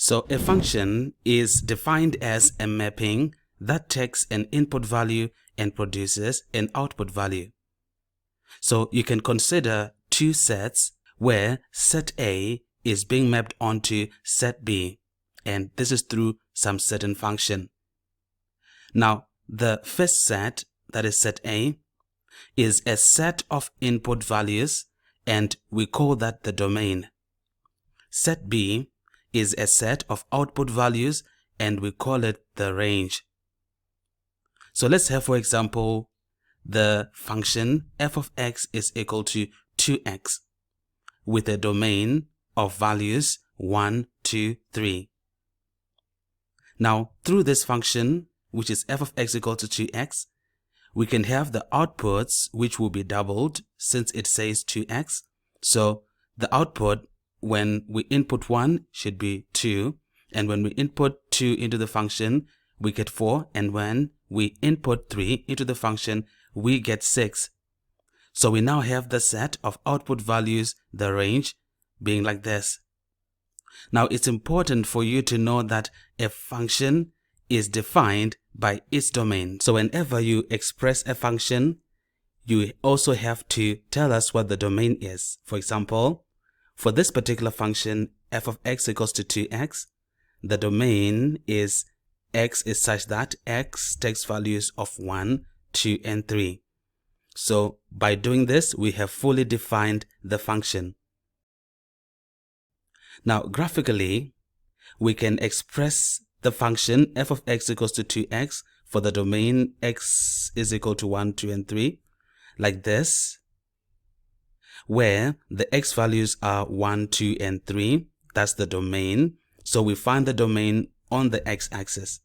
So a function is defined as a mapping that takes an input value and produces an output value. So you can consider two sets where set A is being mapped onto set B, and this is through some certain function. Now, the first set, that is set A, is a set of input values, and we call that the domain. Set B is a set of output values, and we call it the range. So let's have, for example, the function f of x is equal to 2x with a domain of values 1, 2, 3. Now, through this function, which is f of x equal to 2x, we can have the outputs which will be doubled since it says 2x. So the output when we input 1 should be 2, and when we input 2 into the function, we get 4, and when we input 3 into the function, we get 6. So we now have the set of output values, the range, being like this. Now it's important for you to know that a function is defined by its domain. So whenever you express a function, you also have to tell us what the domain is. For example, for this particular function, f of x equals to 2x, the domain is x is such that x takes values of 1, 2, and 3. So by doing this, we have fully defined the function. Now graphically, we can express the function f of x equals to 2x for the domain x is equal to 1, 2, and 3 like this, where the x values are 1, 2, and 3. That's the domain. So we find the domain on the x-axis.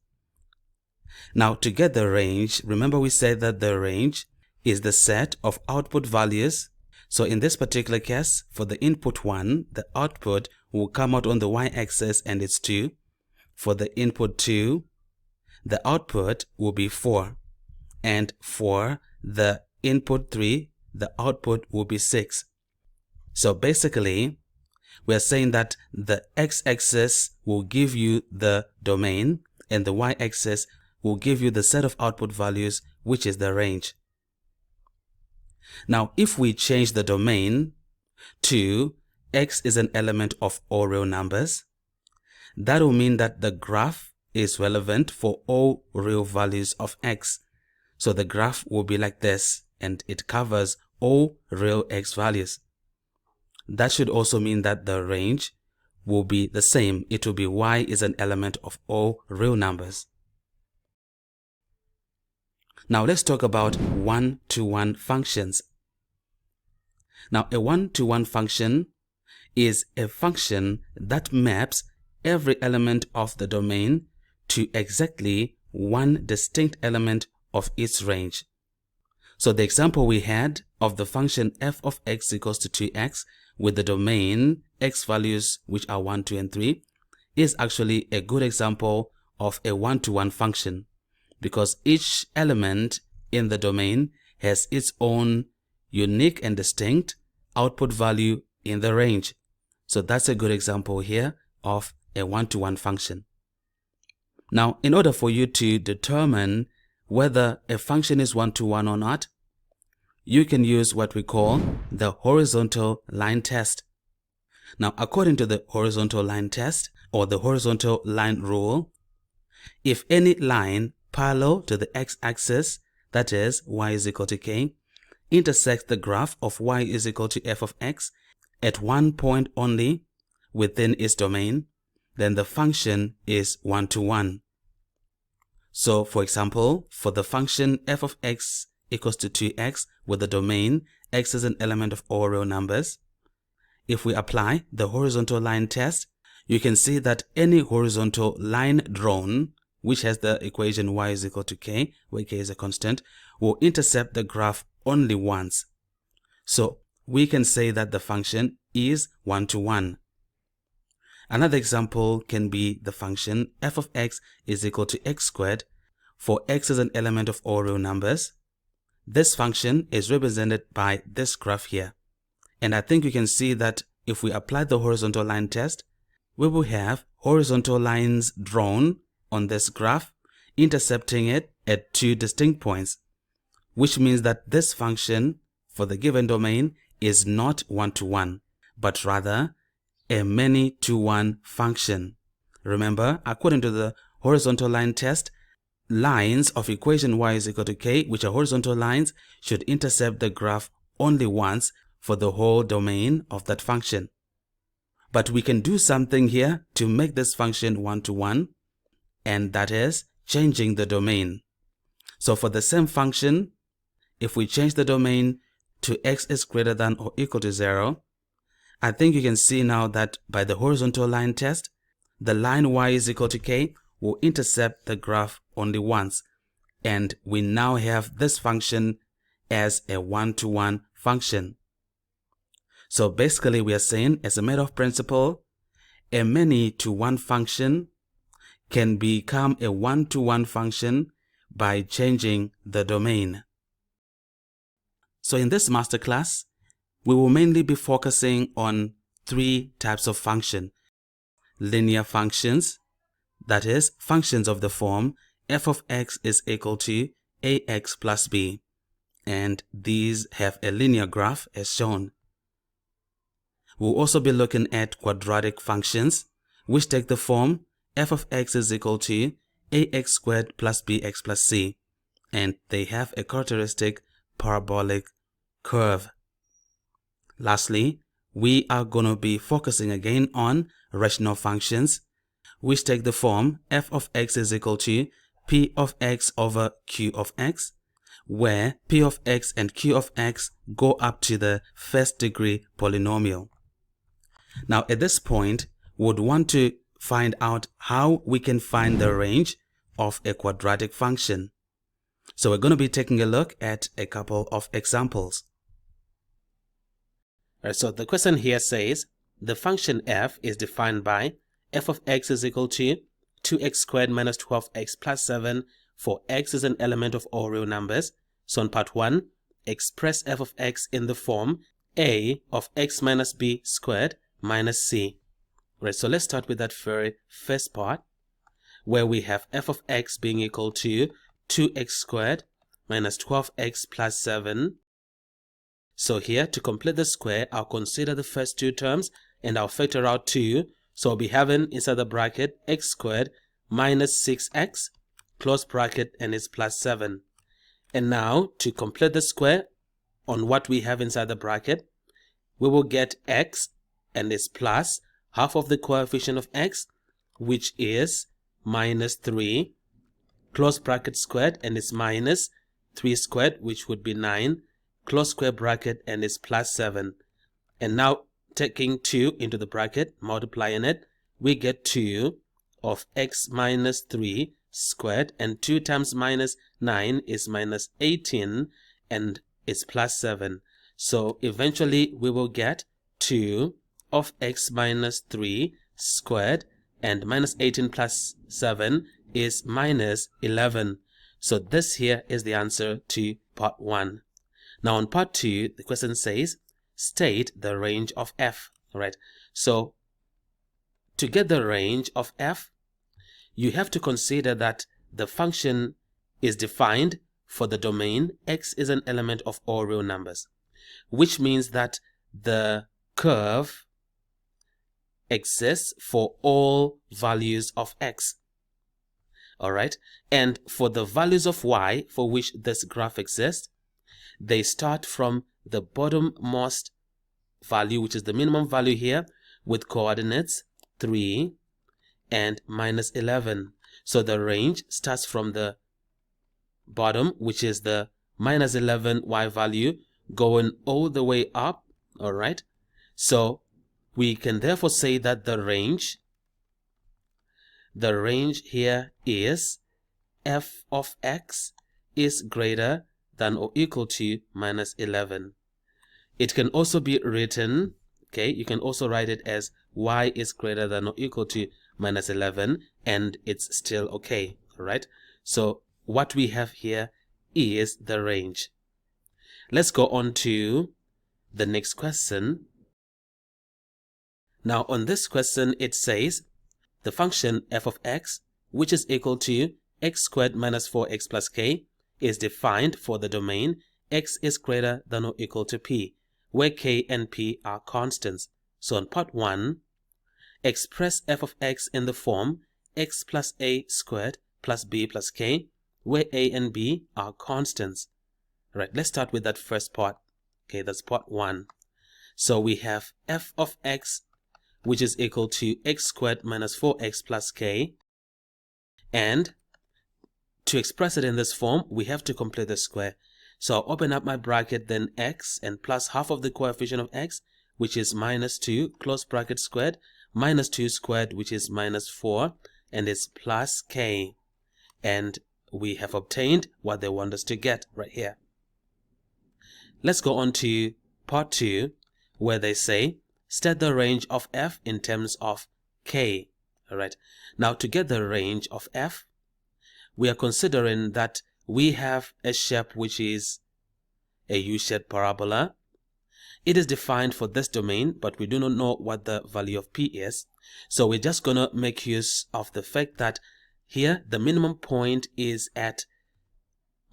Now to get the range, remember we said that the range is the set of output values. So in this particular case, for the input 1, the output will come out on the y-axis and it's 2. For the input 2, the output will be 4. And for the input 3, the output will be 6. So basically, we are saying that the x-axis will give you the domain and the y-axis will give you the set of output values, which is the range. Now, if we change the domain to x is an element of all real numbers, that will mean that the graph is relevant for all real values of x. So the graph will be like this, and it covers all real x values. That should also mean that the range will be the same. It will be y is an element of all real numbers. Now let's talk about one-to-one functions. Now a one-to-one function is a function that maps every element of the domain to exactly one distinct element of its range. So the example we had of the function f of x equals to 2x with the domain x values which are 1, 2, and 3 is actually a good example of a one-to-one function, because each element in the domain has its own unique and distinct output value in the range. So that's a good example here of a one-to-one function. Now, in order for you to determine whether a function is one-to-one or not, you can use what we call the horizontal line test. Now, according to the horizontal line test or the horizontal line rule, if any line parallel to the x-axis, that is y is equal to k, intersects the graph of y is equal to f of x at one point only within its domain, then the function is one-to-one. So for example, for the function f of x equals to 2x with the domain x is an element of all real numbers, if we apply the horizontal line test, you can see that any horizontal line drawn which has the equation y is equal to k, where k is a constant, will intercept the graph only once. So we can say that the function is one-to-one. Another example can be the function f of x is equal to x squared for x is an element of all real numbers. This function is represented by this graph here. And I think you can see that if we apply the horizontal line test, we will have horizontal lines drawn on this graph, intercepting it at two distinct points, which means that this function for the given domain is not one-to-one, but rather a many-to-one function. Remember, according to the horizontal line test, lines of equation y is equal to k, which are horizontal lines, should intercept the graph only once for the whole domain of that function. But we can do something here to make this function one-to-one, and that is changing the domain. So for the same function, if we change the domain to x is greater than or equal to 0, I think you can see now that by the horizontal line test, the line y is equal to k will intercept the graph only once, and we now have this function as a one-to-one function. So basically we are saying, as a matter of principle, a many-to-one function can become a one-to-one function by changing the domain. So in this masterclass, we will mainly be focusing on three types of function: linear functions, that is, functions of the form f of x is equal to ax plus b, and these have a linear graph as shown. We'll also be looking at quadratic functions, which take the form f of x is equal to ax squared plus bx plus c, and they have a characteristic parabolic curve. Lastly, we are going to be focusing again on rational functions, which take the form f of x is equal to p of x over q of x, where p of x and q of x go up to the first degree polynomial. Now at this point, we would want to find out how we can find the range of a quadratic function. So we're going to be taking a look at a couple of examples. Alright, so the question here says, the function f is defined by f of x is equal to 2x squared minus 12x plus 7 for x is an element of all real numbers. So in part 1, express f of x in the form a of x minus b squared minus c. Right, so let's start with that very first part, where we have f of x being equal to 2x squared minus 12x plus 7. So here, to complete the square, I'll consider the first two terms and I'll factor out 2. So I'll be having inside the bracket x squared minus 6x, close bracket, and it's plus 7. And now, to complete the square on what we have inside the bracket, we will get x and it's plus half of the coefficient of x, which is minus 3, close bracket squared, and it's minus 3 squared, which would be 9, close square bracket, and it's plus 7. And now taking 2 into the bracket, multiplying it, we get 2 of x minus 3 squared, and 2 times minus 9 is minus 18, and it's plus 7. So eventually we will get 2 of x minus 3 squared, and minus 18 plus 7 is minus 11. So this here is the answer to part 1. Now on part 2, the question says, state the range of f. Alright, so to get the range of f, you have to consider that the function is defined for the domain x is an element of all real numbers, which means that the curve exists for all values of x. Alright, and for the values of y for which this graph exists, they start from the bottommost value, which is the minimum value here, with coordinates 3 and minus 11. So the range starts from the bottom, which is the minus 11 y value, going all the way up. Alright, so we can therefore say that the range here is f of x is greater than or equal to minus 11. It can also be written, okay, you can also write it as y is greater than or equal to minus 11, and it's still okay. Alright, so what we have here is the range. Let's go on to the next question. Now on this question it says the function f of x, which is equal to x squared minus 4x plus k, is defined for the domain x is greater than or equal to p, where k and p are constants. So on part 1, express f of x in the form x plus a squared plus b plus k, where a and b are constants. Right, let's start with that first part. Okay, that's part 1. So we have f of x, which is equal to x squared minus 4x plus k. And to express it in this form, we have to complete the square. So I'll open up my bracket, then x, and plus half of the coefficient of x, which is minus 2, close bracket squared, minus 2 squared, which is minus 4, and it's plus k. And we have obtained what they want us to get right here. Let's go on to part 2, where they say, state the range of f in terms of k. Alright, now to get the range of f, we are considering that we have a shape which is a U-shaped parabola. It is defined for this domain, but we do not know what the value of p is. So we're just going to make use of the fact that here the minimum point is at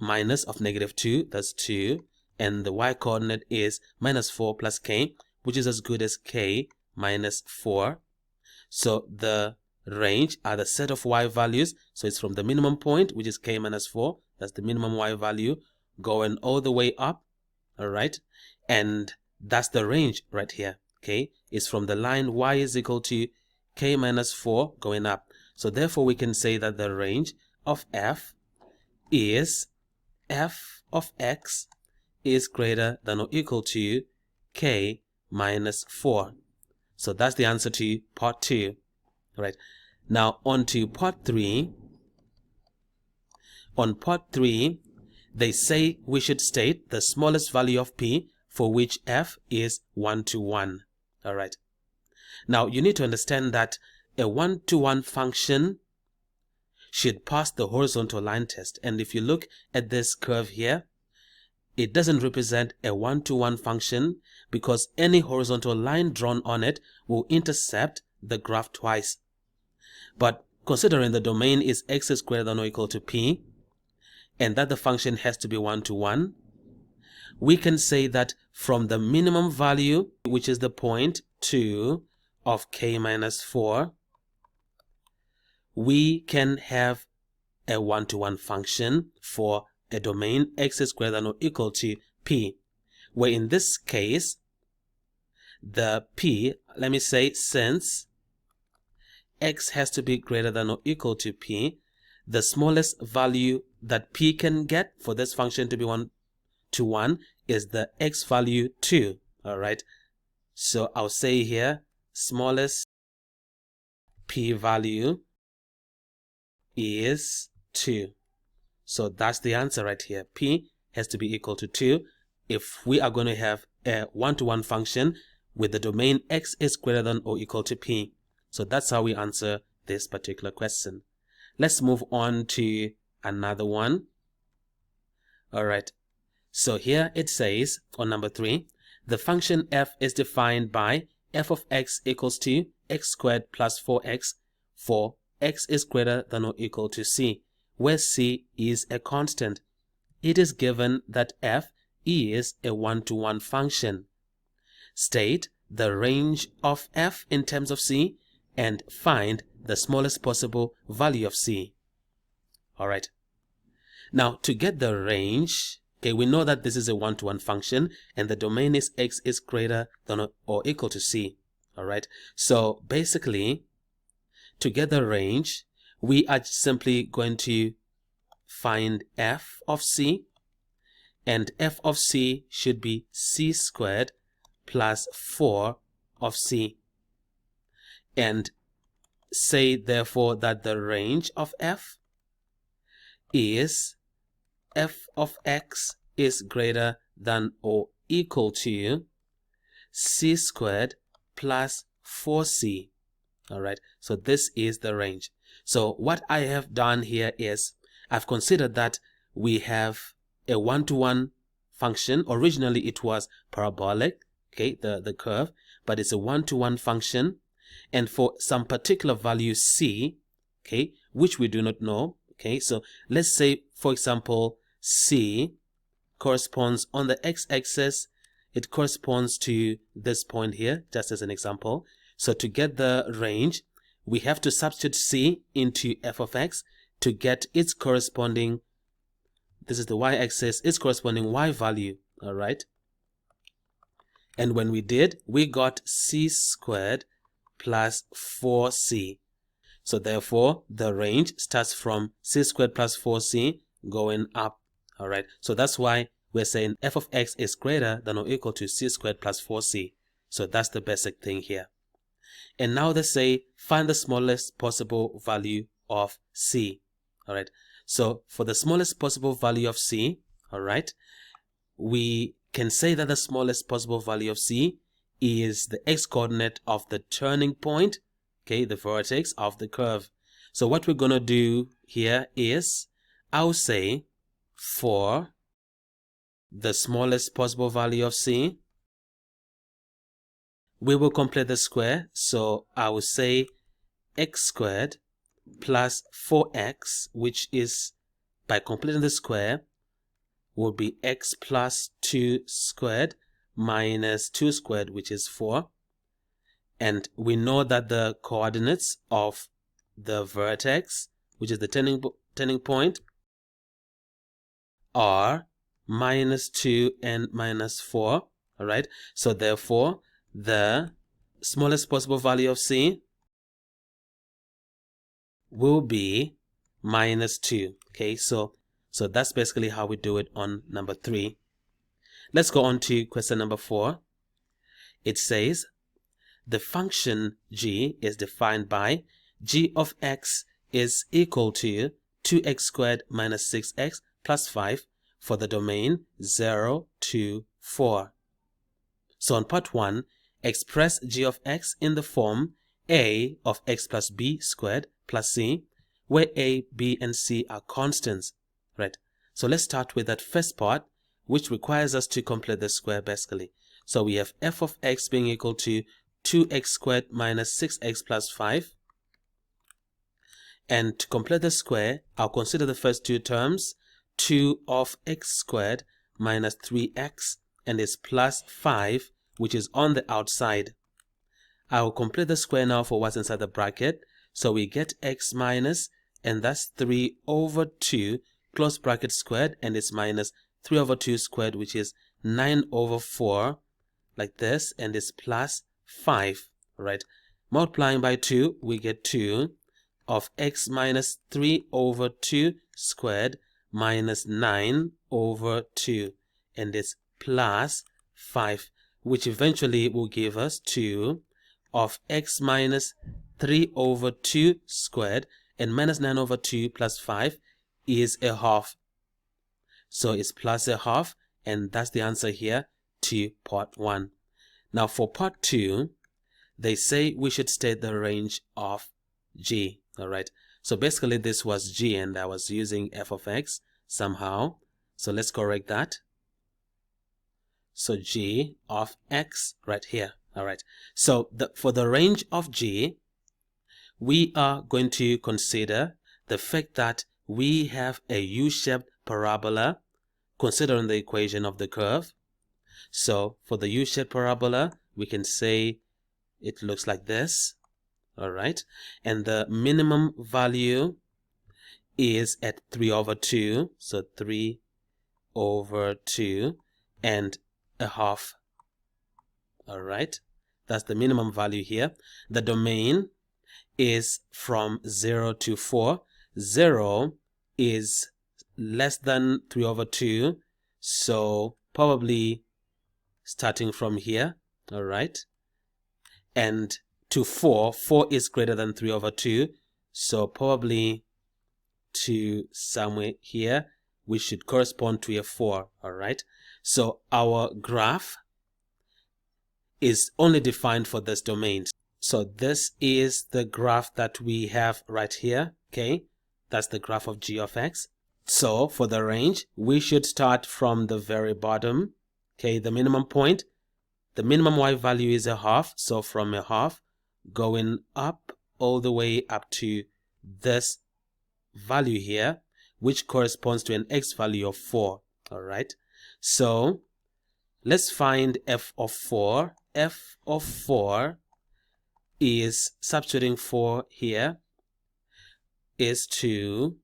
minus of negative 2, that's 2, and the y-coordinate is minus 4 plus k, which is as good as k minus 4. So the range are the set of y values. So it's from the minimum point, which is k minus 4, that's the minimum y value, going all the way up. All right, and that's the range right here. Okay, it's from the line y is equal to k minus 4 going up. So therefore we can say that the range of f is f of x is greater than or equal to k minus 4. So that's the answer to part 2. All right, now on to part 3. On part 3, they say we should state the smallest value of p for which f is 1:1. All right, now you need to understand that a 1:1 function should pass the horizontal line test. And if you look at this curve here, it doesn't represent a 1:1 function because any horizontal line drawn on it will intercept the graph twice. But considering the domain is x is greater than or equal to p, and that the function has to be 1:1, we can say that from the minimum value, which is the point 2 of k minus 4, we can have a 1:1 function for a domain x is greater than or equal to p, where in this case the p, let me say, since x has to be greater than or equal to p, the smallest value that p can get for this function to be 1:1 is the x value 2. All right, so I'll say here smallest p value is 2. So that's the answer right here. P has to be equal to 2 if we are going to have a 1:1 function with the domain x is greater than or equal to p. So that's how we answer this particular question. Let's move on to another one. All right, so here it says on number 3, the function f is defined by f of x equals to x squared plus 4x for x is greater than or equal to c, where c is a constant. It is given that f is a 1:1 function. State the range of f in terms of c and find the smallest possible value of c. All right, now to get the range, okay, we know that this is a 1:1 function and the domain is x is greater than or equal to c. All right, so basically to get the range, we are simply going to find f of c, and f of c should be c squared plus 4 of c, and say therefore that the range of f is f of x is greater than or equal to c squared plus 4c. All right, so this is the range. So what I have done here is I've considered that we have a 1:1 function. Originally it was parabolic, okay, the curve, but it's a 1:1 function. and for some particular value c, okay, which we do not know, okay, so let's say, for example, c corresponds on the x-axis, it corresponds to this point here, just as an example. So to get the range, we have to substitute c into f of x to get its corresponding, this is the y-axis, its corresponding y value, all right? And when we did, we got c squared plus 4c. So therefore, the range starts from c squared plus 4c going up, all right? So that's why we're saying f of x is greater than or equal to c squared plus 4c. So that's the basic thing here. And now they say find the smallest possible value of c, all right? So for the smallest possible value of c, all right, we can say that the smallest possible value of c is the x-coordinate of the turning point, okay, the vertex of the curve. So what we're going to do here is, I'll say for the smallest possible value of c, we will complete the square. So I will say x squared plus 4x, which is, by completing the square, will be x plus 2 squared minus 2 squared, which is 4. And we know that the coordinates of the vertex, which is the turning point, are minus 2 and minus 4, all right? So therefore, the smallest possible value of c will be minus 2, okay? So that's basically how we do it on number 3. Let's go on to question number 4. It says, the function g is defined by g of x is equal to 2x squared minus 6x plus 5 for the domain 0 to 4. So on part 1, express g of x in the form a of x plus b squared plus c, where a, b, and c are constants, right? So let's start with that first part, which requires us to complete the square basically. So we have f of x being equal to 2x squared minus 6x plus 5. And to complete the square, I'll consider the first two terms, 2 of x squared minus 3x, and it's plus 5, which is on the outside. I will complete the square now for what's inside the bracket. So we get x minus, and that's 3 over 2, close bracket squared, and it's minus 3 over 2 squared, which is 9 over 4, like this, and it's plus 5, right? Multiplying by 2, we get 2 of x minus 3 over 2 squared minus 9 over 2, and it's plus 5, which eventually will give us 2 of x minus 3 over 2 squared, and minus 9 over 2 plus 5 is a half. So it's plus a half, and that's the answer here to part 1. Now for part 2, they say we should state the range of g, all right? So basically this was g, and I was using f of x somehow. So let's correct that. So g of x right here, all right? So for the range of g, we are going to consider the fact that we have a u-shaped parabola considering the equation of the curve. So for the u-shaped parabola, we can say it looks like this, all right? And the minimum value is at 3 over 2, so 3 over 2 and a half, all right? That's the minimum value here. The domain is from 0 to 4. 0 is less than 3 over 2, so probably starting from here, all right? And to 4 is greater than 3 over 2, so probably to somewhere here, which should correspond to a 4, all right? So our graph is only defined for this domain. So this is the graph that we have right here, okay? That's the graph of g of x. So for the range, we should start from the very bottom, okay? The minimum point, the minimum y value is a half, so from a half, going up all the way up to this value here, which corresponds to an x value of 4. All right, so let's find f of 4. F of 4 is, substituting 4 here, is 2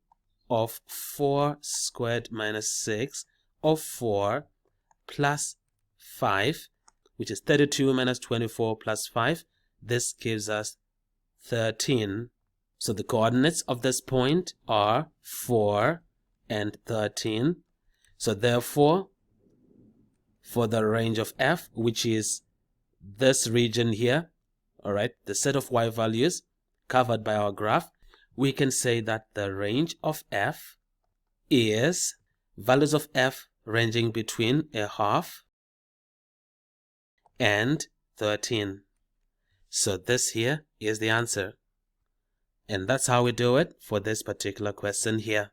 of 4 squared minus 6 of 4 plus 5, which is 32 minus 24 plus 5. This gives us 13. So the coordinates of this point are 4 and 13. So therefore, for the range of f, which is this region here, all right, the set of y values covered by our graph, we can say that the range of f is values of f ranging between a half and 13. So this here is the answer. And that's how we do it for this particular question here.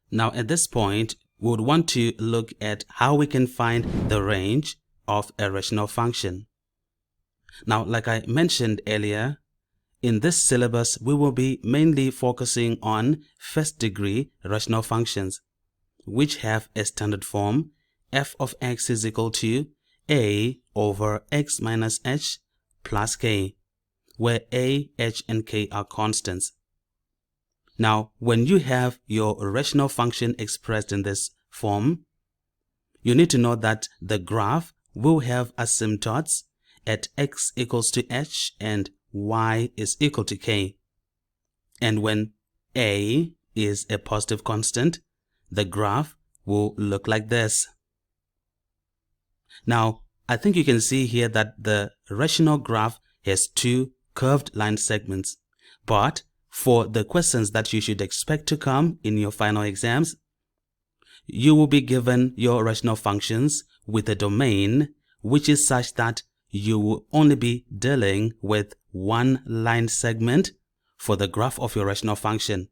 Now at this point, we would want to look at how we can find the range of a rational function. Now, like I mentioned earlier, in this syllabus, we will be mainly focusing on first-degree rational functions, which have a standard form f of x is equal to a over x minus h plus k, where a, h, and k are constants. Now, when you have your rational function expressed in this form, you need to know that the graph will have asymptotes at x equals to h and y is equal to k. And when a is a positive constant, the graph will look like this. Now, I think you can see here that the rational graph has two curved line segments. But for the questions that you should expect to come in your final exams, you will be given your rational functions with a domain which is such that you will only be dealing with one line segment for the graph of your rational function.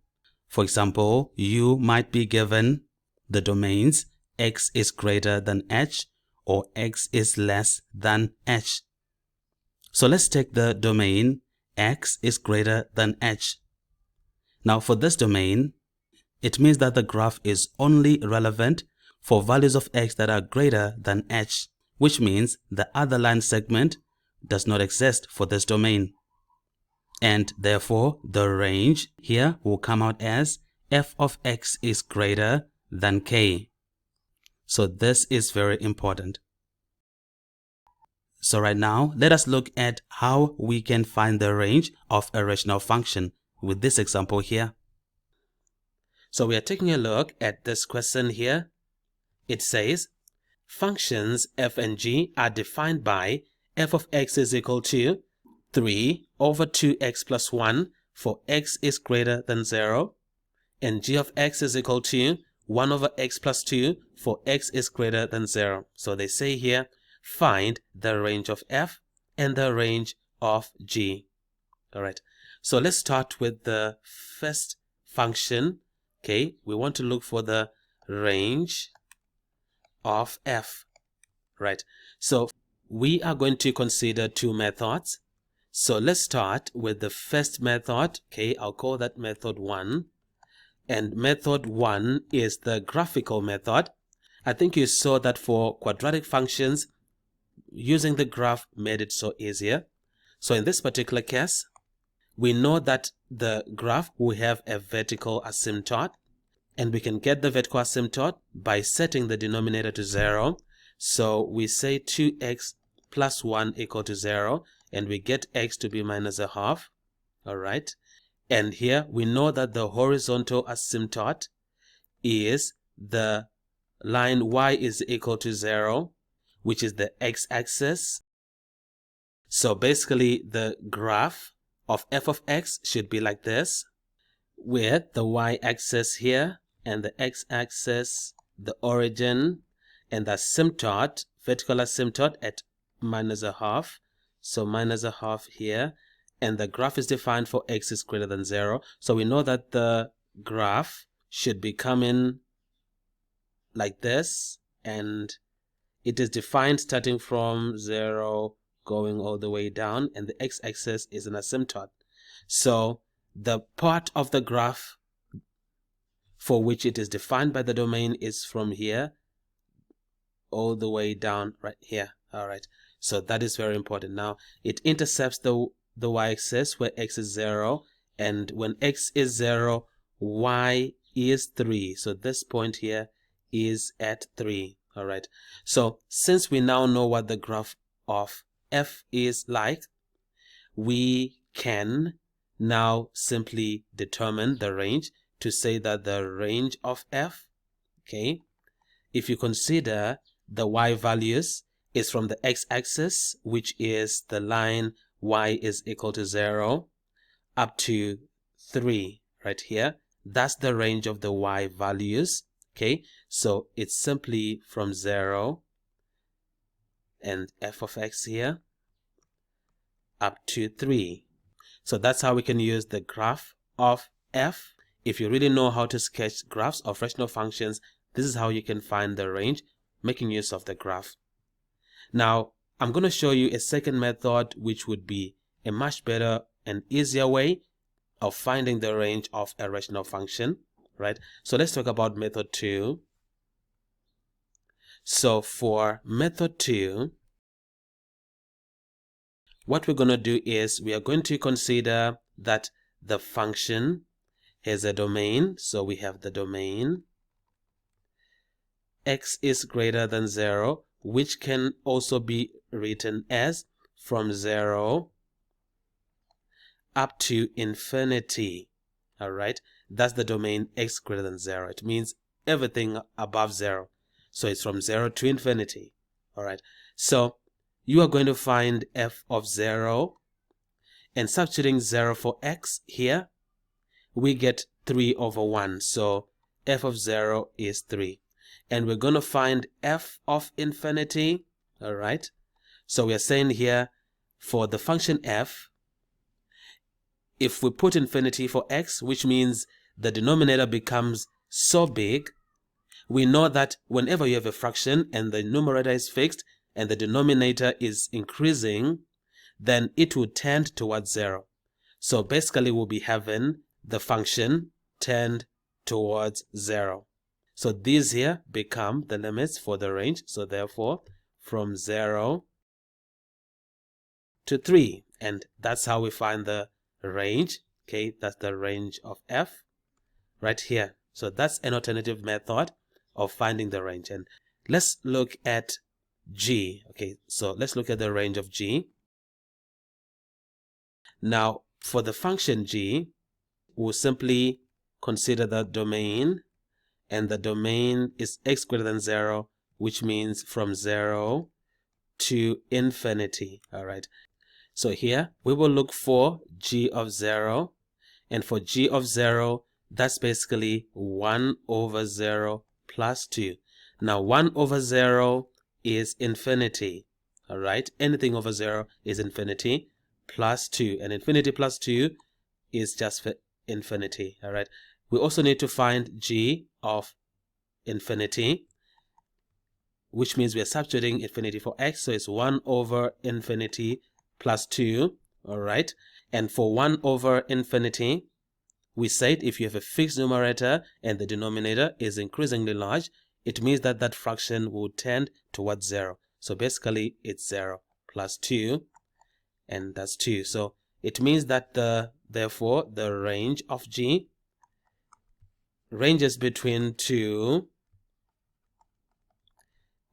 For example, you might be given the domains x is greater than h or x is less than h. So let's take the domain x is greater than h. Now for this domain, it means that the graph is only relevant for values of x that are greater than h, which means the other line segment does not exist for this domain. And therefore, the range here will come out as f of x is greater than k. So this is very important. So right now, let us look at how we can find the range of a rational function with this example here. So we are taking a look at this question here. It says, functions f and g are defined by f of x is equal to 3 over 2x plus 1 for x is greater than 0, and g of x is equal to 1 over x plus 2 for x is greater than 0. So they say here, find the range of f and the range of g. All right, so let's start with the first function. Okay, we want to look for the range of f. Right, so we are going to consider two methods. So let's start with the first method. Okay, I'll call that method 1. And method 1 is the graphical method. I think you saw that for quadratic functions, using the graph made it so easier. So in this particular case, we know that the graph will have a vertical asymptote, and we can get the vertical asymptote by setting the denominator to 0. So we say 2x plus 1 equal to 0, and we get x to be minus a half. All right, and here we know that the horizontal asymptote is the line y is equal to 0, which is the x-axis. So basically the graph of f of x should be like this, with the y-axis here and the x-axis, the origin, and the asymptote, vertical asymptote at minus a half. So minus a half here, and the graph is defined for x is greater than 0. So we know that the graph should be coming like this, and it is defined starting from 0 going all the way down, and the x-axis is an asymptote. So the part of the graph for which it is defined by the domain is from here all the way down right here. All right, so that is very important. Now it intercepts the y-axis where x is 0, and when x is 0, y is 3. So this point here is at 3. All right, so since we now know what the graph of f is like, we can now simply determine the range to say that the range of f, okay, if you consider the y values, is from the x-axis, which is the line y is equal to 0, up to 3 right here. That's the range of the y values. Okay, so it's simply from 0 and f of x here up to 3. So that's how we can use the graph of f. If you really know how to sketch graphs of rational functions, this is how you can find the range, making use of the graph. Now, I'm going to show you a second method, which would be a much better and easier way of finding the range of a rational function, right? So let's talk about method 2. So for method 2, what we're going to do is we are going to consider that the function has a domain. So we have the domain x is greater than 0, which can also be written as from 0 up to infinity. All right, that's the domain x greater than 0. It means everything above 0. So it's from 0 to infinity. All right, so you are going to find f of 0, and substituting 0 for x here, we get 3 over 1. So f of 0 is 3. And we're going to find f of infinity. All right, so we are saying here for the function f, if we put infinity for x, which means the denominator becomes so big, we know that whenever you have a fraction and the numerator is fixed and the denominator is increasing, then it will tend towards 0. So basically we'll be having the function tend towards 0. So these here become the limits for the range. So therefore from 0 to 3, and that's how we find the range. Okay, that's the range of f right here. So that's an alternative method of finding the range. And let's look at g. Okay, so let's look at the range of g. Now for the function g, we'll simply consider the domain, and the domain is x greater than 0, which means from 0 to infinity. All right, so here we will look for g of 0, and for g of 0, that's basically 1 over 0 plus 2. Now 1 over 0 is infinity. All right, anything over 0 is infinity, plus 2, and infinity plus 2 is just for infinity. All right, we also need to find g of infinity, which means we are substituting infinity for x, so it's 1 over infinity plus 2. All right, and for 1 over infinity, we said if you have a fixed numerator and the denominator is increasingly large, it means that that fraction will tend towards 0. So basically it's 0 plus 2, and that's 2. So it means that therefore the range of g ranges between 2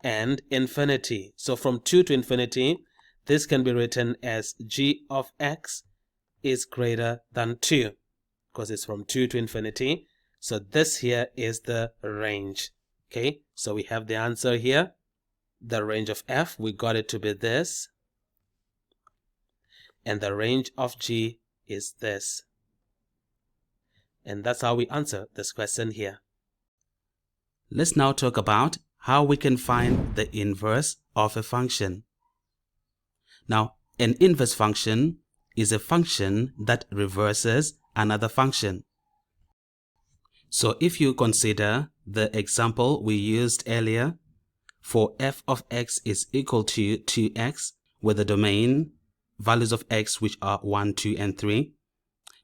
and infinity. So from 2 to infinity, this can be written as g of x is greater than 2, because it's from 2 to infinity. So this here is the range. Okay, so we have the answer here. The range of f, we got it to be this, and the range of g is this. And that's how we answer this question here. Let's now talk about how we can find the inverse of a function. Now, an inverse function is a function that reverses another function. So if you consider the example we used earlier, for f of x is equal to 2x, with the domain values of x which are 1, 2, and 3.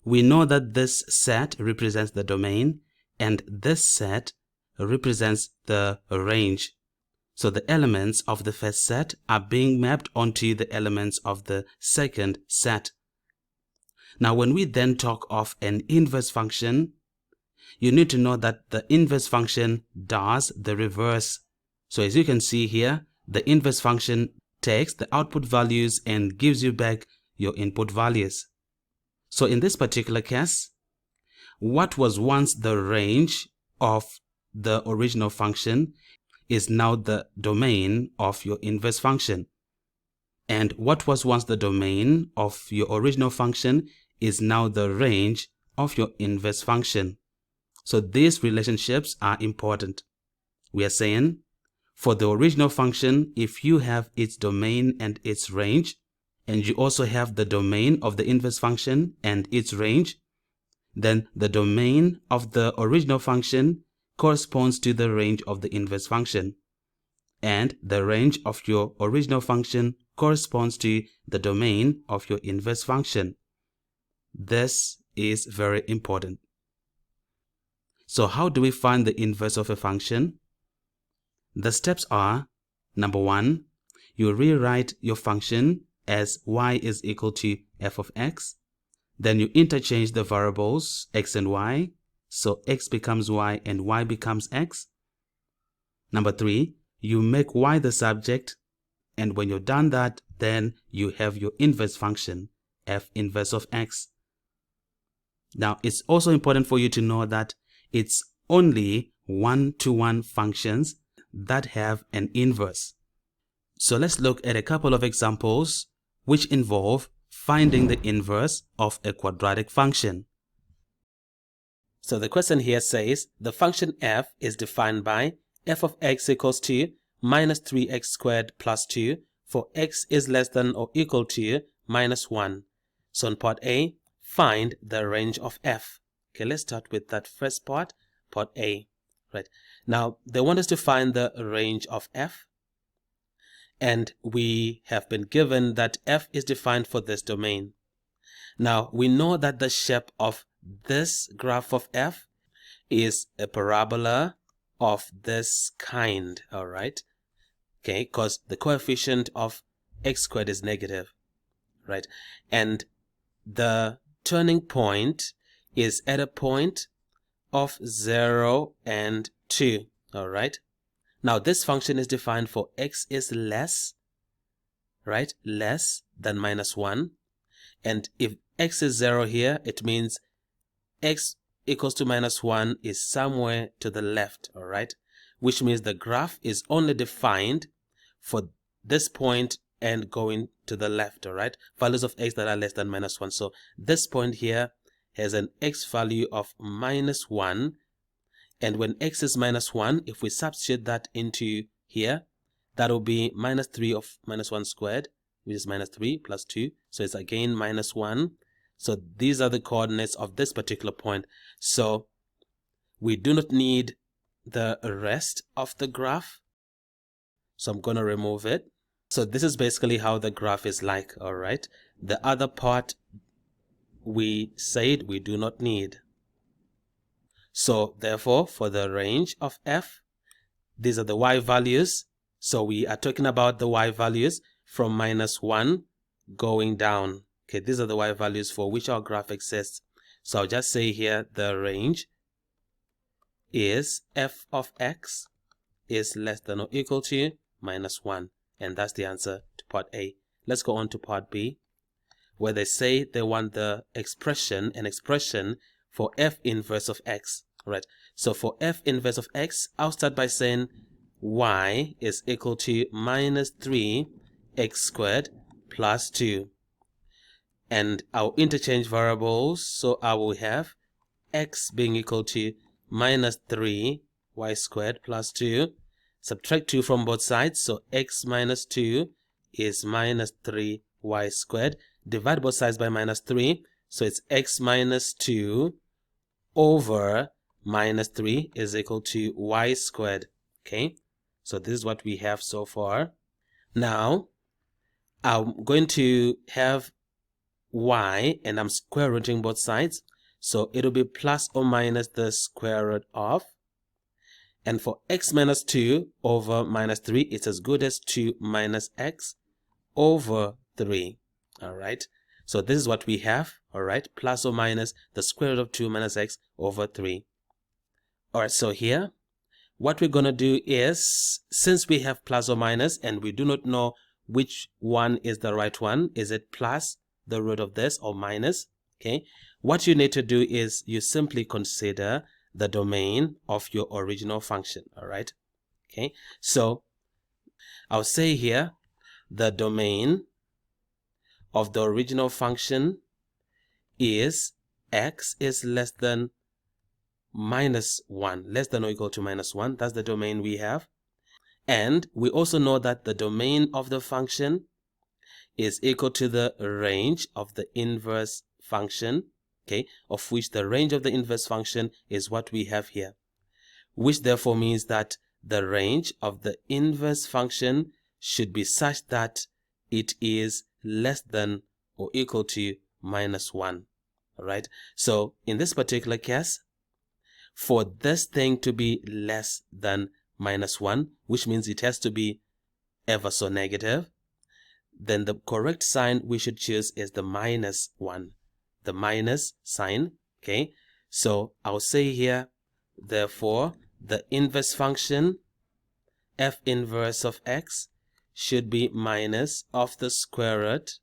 We know that this set represents the domain and this set represents the range. So the elements of the first set are being mapped onto the elements of the second set. Now when we then talk of an inverse function, you need to know that the inverse function does the reverse. So as you can see here, the inverse function takes the output values and gives you back your input values. So in this particular case, what was once the range of the original function is now the domain of your inverse function. And what was once the domain of your original function is now the range of your inverse function. So these relationships are important. We are saying for the original function, if you have its domain and its range, and you also have the domain of the inverse function and its range, then the domain of the original function corresponds to the range of the inverse function. And the range of your original function corresponds to the domain of your inverse function. This is very important. So how do we find the inverse of a function? The steps are, number 1, you rewrite your function as y is equal to f of x. Then you interchange the variables x and y. So x becomes y and y becomes x. Number 3, you make y the subject, and when you're done that, then you have your inverse function, f inverse of x. Now, it's also important for you to know that it's only one-to-one functions that have an inverse. So let's look at a couple of examples which involve finding the inverse of a quadratic function. So the question here says the function f is defined by f of x equals to minus 3x squared plus 2 for x is less than or equal to minus 1. So in part A, find the range of f. Okay, let's start with that first part A. Right. Now, they want us to find the range of f. And we have been given that f is defined for this domain. Now, we know that the shape of this graph of f is a parabola of this kind, all right? Okay, because the coefficient of x squared is negative, right? And the turning point is at a point of 0 and 2, all right? Now, this function is defined for x is less, right? Less than minus 1. And if x is 0 here, it means x equals to minus 1 is somewhere to the left, all right? Which means the graph is only defined for this point and going to the left, all right? Values of x that are less than minus 1. So this point here has an x value of minus 1. And when x is minus 1, if we substitute that into here, that will be minus 3 of minus 1 squared, which is minus 3 plus 2. So it's again minus 1. So these are the coordinates of this particular point. So we do not need the rest of the graph. So I'm going to remove it. So this is basically how the graph is like, all right? The other part we said we do not need. So therefore, for the range of f, these are the y values. So we are talking about the y values from minus 1 going down. Okay, these are the y values for which our graph exists. So I'll just say here the range is f of x is less than or equal to minus 1. And that's the answer to part A. Let's go on to part B, where they say they want the expression, an expression for f inverse of x. Right. So for f inverse of x, I'll start by saying y is equal to minus 3x squared plus 2. And I'll interchange variables. So I will have x being equal to minus 3y squared plus 2. Subtract 2 from both sides. So x minus 2 is minus 3y squared. Divide both sides by minus 3. So it's x minus 2 over minus 3 is equal to y squared. Okay, so this is what we have so far. Now, I'm going to have y, and I'm square rooting both sides, so it'll be plus or minus the square root of, and for x minus 2 over minus 3, it's as good as 2 minus x over 3. All right, so this is what we have. All right, plus or minus the square root of 2 minus x over 3. All right, so here what we're going to do is, since we have plus or minus and we do not know which one is the right one, is it plus the root of this or minus? Okay, what you need to do is you simply consider the domain of your original function. All right, okay, so I'll say here the domain of the original function is x is less than minus 1, less than or equal to minus 1. That's the domain we have. And we also know that the domain of the function is equal to the range of the inverse function, okay, of which the range of the inverse function is what we have here, which therefore means that the range of the inverse function should be such that it is less than or equal to minus 1. All right, so in this particular case, for this thing to be less than minus 1, which means it has to be ever so negative, then the correct sign we should choose is the minus 1, the minus sign. Okay, so I'll say here, therefore the inverse function f inverse of x should be minus of the square root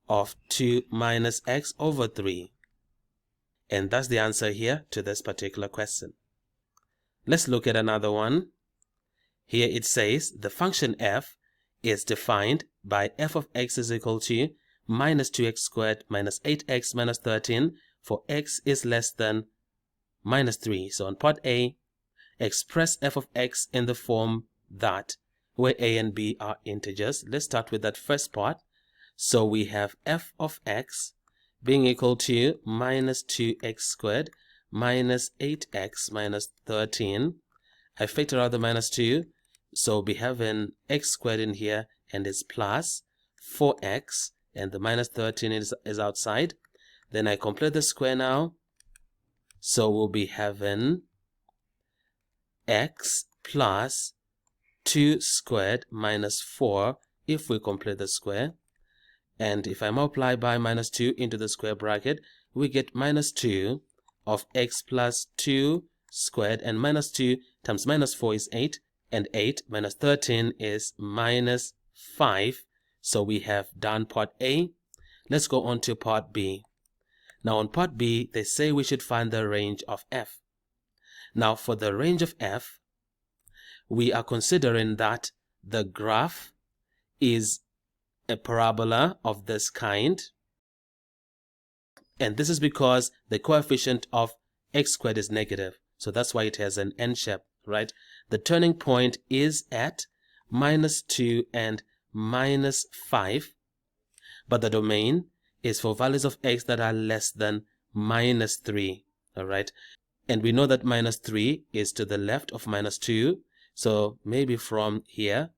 of 2 minus x over 3. And that's the answer here to this particular question. Let's look at another one. Here it says the function f is defined by f of x is equal to minus 2x squared minus 8x minus 13 for x is less than minus 3. So on part A, express f of x in the form that, where a and b are integers. Let's start with that first part. So we have f of x being equal to minus 2x squared minus 8x minus 13. I factor out the minus 2, so we have an x squared in here, and it's plus 4x, and the minus 13 is outside. Then I complete the square now, so we'll be having x plus 2 squared minus 4 if we complete the square. And if I multiply by minus 2 into the square bracket, we get minus 2 of x plus 2 squared, and minus 2 times minus 4 is 8, and 8 minus 13 is minus 5. So we have done part A. Let's go on to part B. Now on part B, they say we should find the range of f. Now for the range of f, we are considering that the graph is a parabola of this kind, and this is because the coefficient of x squared is negative, so that's why it has an N shape, right? The turning point is at minus 2 and minus 5, but the domain is for values of x that are less than minus 3, all right? And we know that minus 3 is to the left of minus 2, so maybe from here.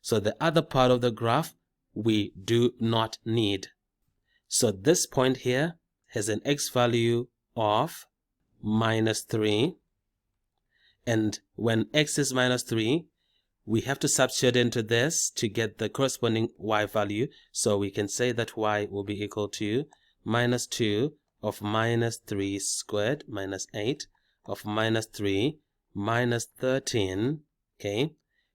So the other part of the graph we do not need. So this point here has an x value of minus 3, and when x is minus 3, we have to substitute into this to get the corresponding y value. So we can say that y will be equal to minus 2 of minus 3 squared minus 8 of minus 3 minus 13, okay,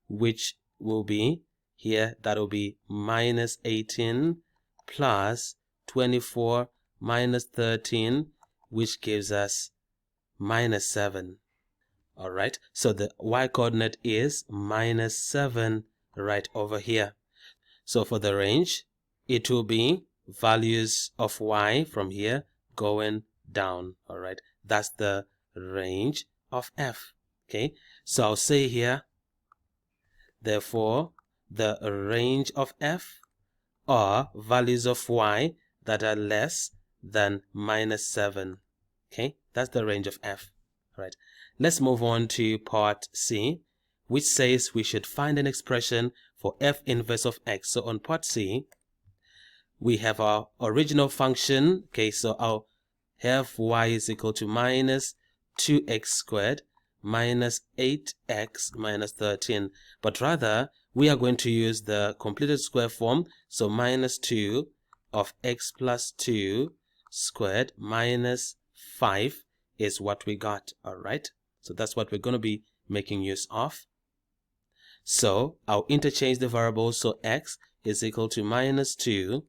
which will be here, that will be minus 18 plus 24 minus 13, which gives us minus 7. All right, so the y coordinate is minus 7 right over here. So for the range, it will be values of y from here going down. All right, that's the range of f. Okay, so I'll say here, therefore, the range of f are values of y that are less than minus 7. Okay, that's the range of f. All right, let's move on to part C, which says we should find an expression for f inverse of x. So on part C, we have our original function. Okay, so I'll have y is equal to minus 2x squared minus 8x minus 13. But rather, we are going to use the completed square form. So minus 2 of x plus 2 squared minus 5 is what we got. All right. So that's what we're going to be making use of. So I'll interchange the variables. So x is equal to minus 2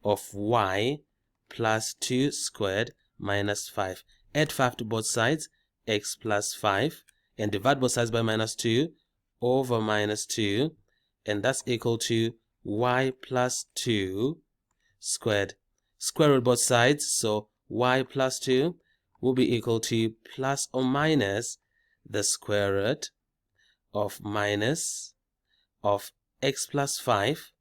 of y plus 2 squared minus 5. Add 5 to both sides, x plus 5, and divide both sides by minus 2 over minus 2, and that's equal to y plus 2 squared. Square root both sides, so y plus 2 will be equal to plus or minus the square root of minus of x plus 5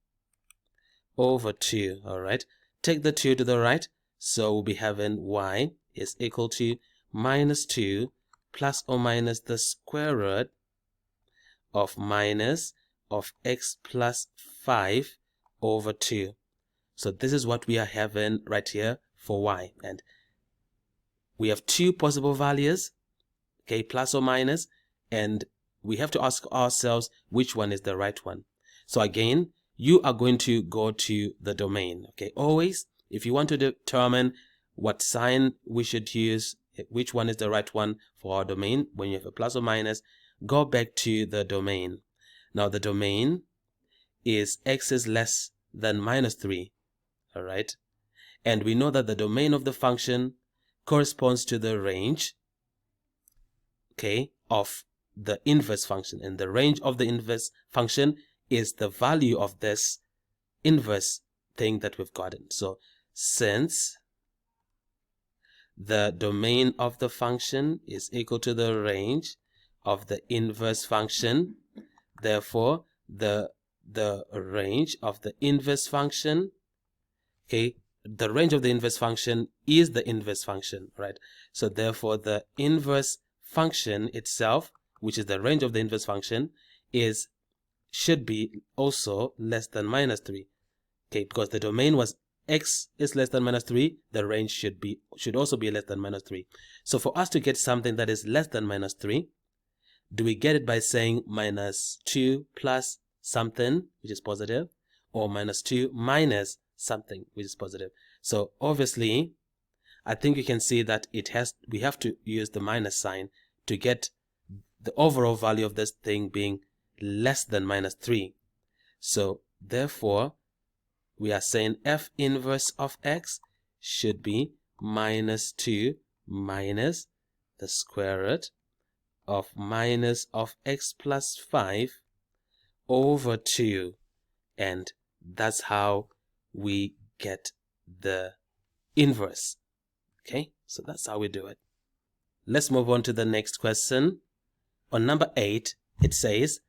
over 2. All right, take the 2 to the right, so we'll be having y is equal to minus 2 plus or minus the square root of minus of x plus 5 over 2. So this is what we are having right here for y, and we have two possible values, okay, plus or minus, and we have to ask ourselves which one is the right one. So again, you are going to go to the domain. Okay, always, if you want to determine what sign we should use, which one is the right one for our domain, when you have a plus or minus, go back to the domain. Now the domain is x is less than minus 3. All right, and we know that the domain of the function corresponds to the range, okay, of the inverse function, and the range of the inverse function is the value of this inverse thing that we've gotten. So since the domain of the function is equal to the range of the inverse function, therefore the range of the inverse function, okay, the range of the inverse function is the inverse function, right? So therefore the inverse function itself, which is the range of the inverse function, should be also less than minus 3. Okay, because the domain was x is less than minus 3, the range should also be less than minus 3. So for us to get something that is less than minus 3, do we get it by saying minus 2 plus something, which is positive, or minus 2 minus something, which is positive? So obviously, I think you can see that we have to use the minus sign to get the overall value of this thing being less than minus 3. So therefore, we are saying f inverse of x should be minus 2 minus the square root of minus of x plus 5 over 2. And that's how we get the inverse. Okay, so that's how we do it. Let's move on to the next question. On number 8, it says,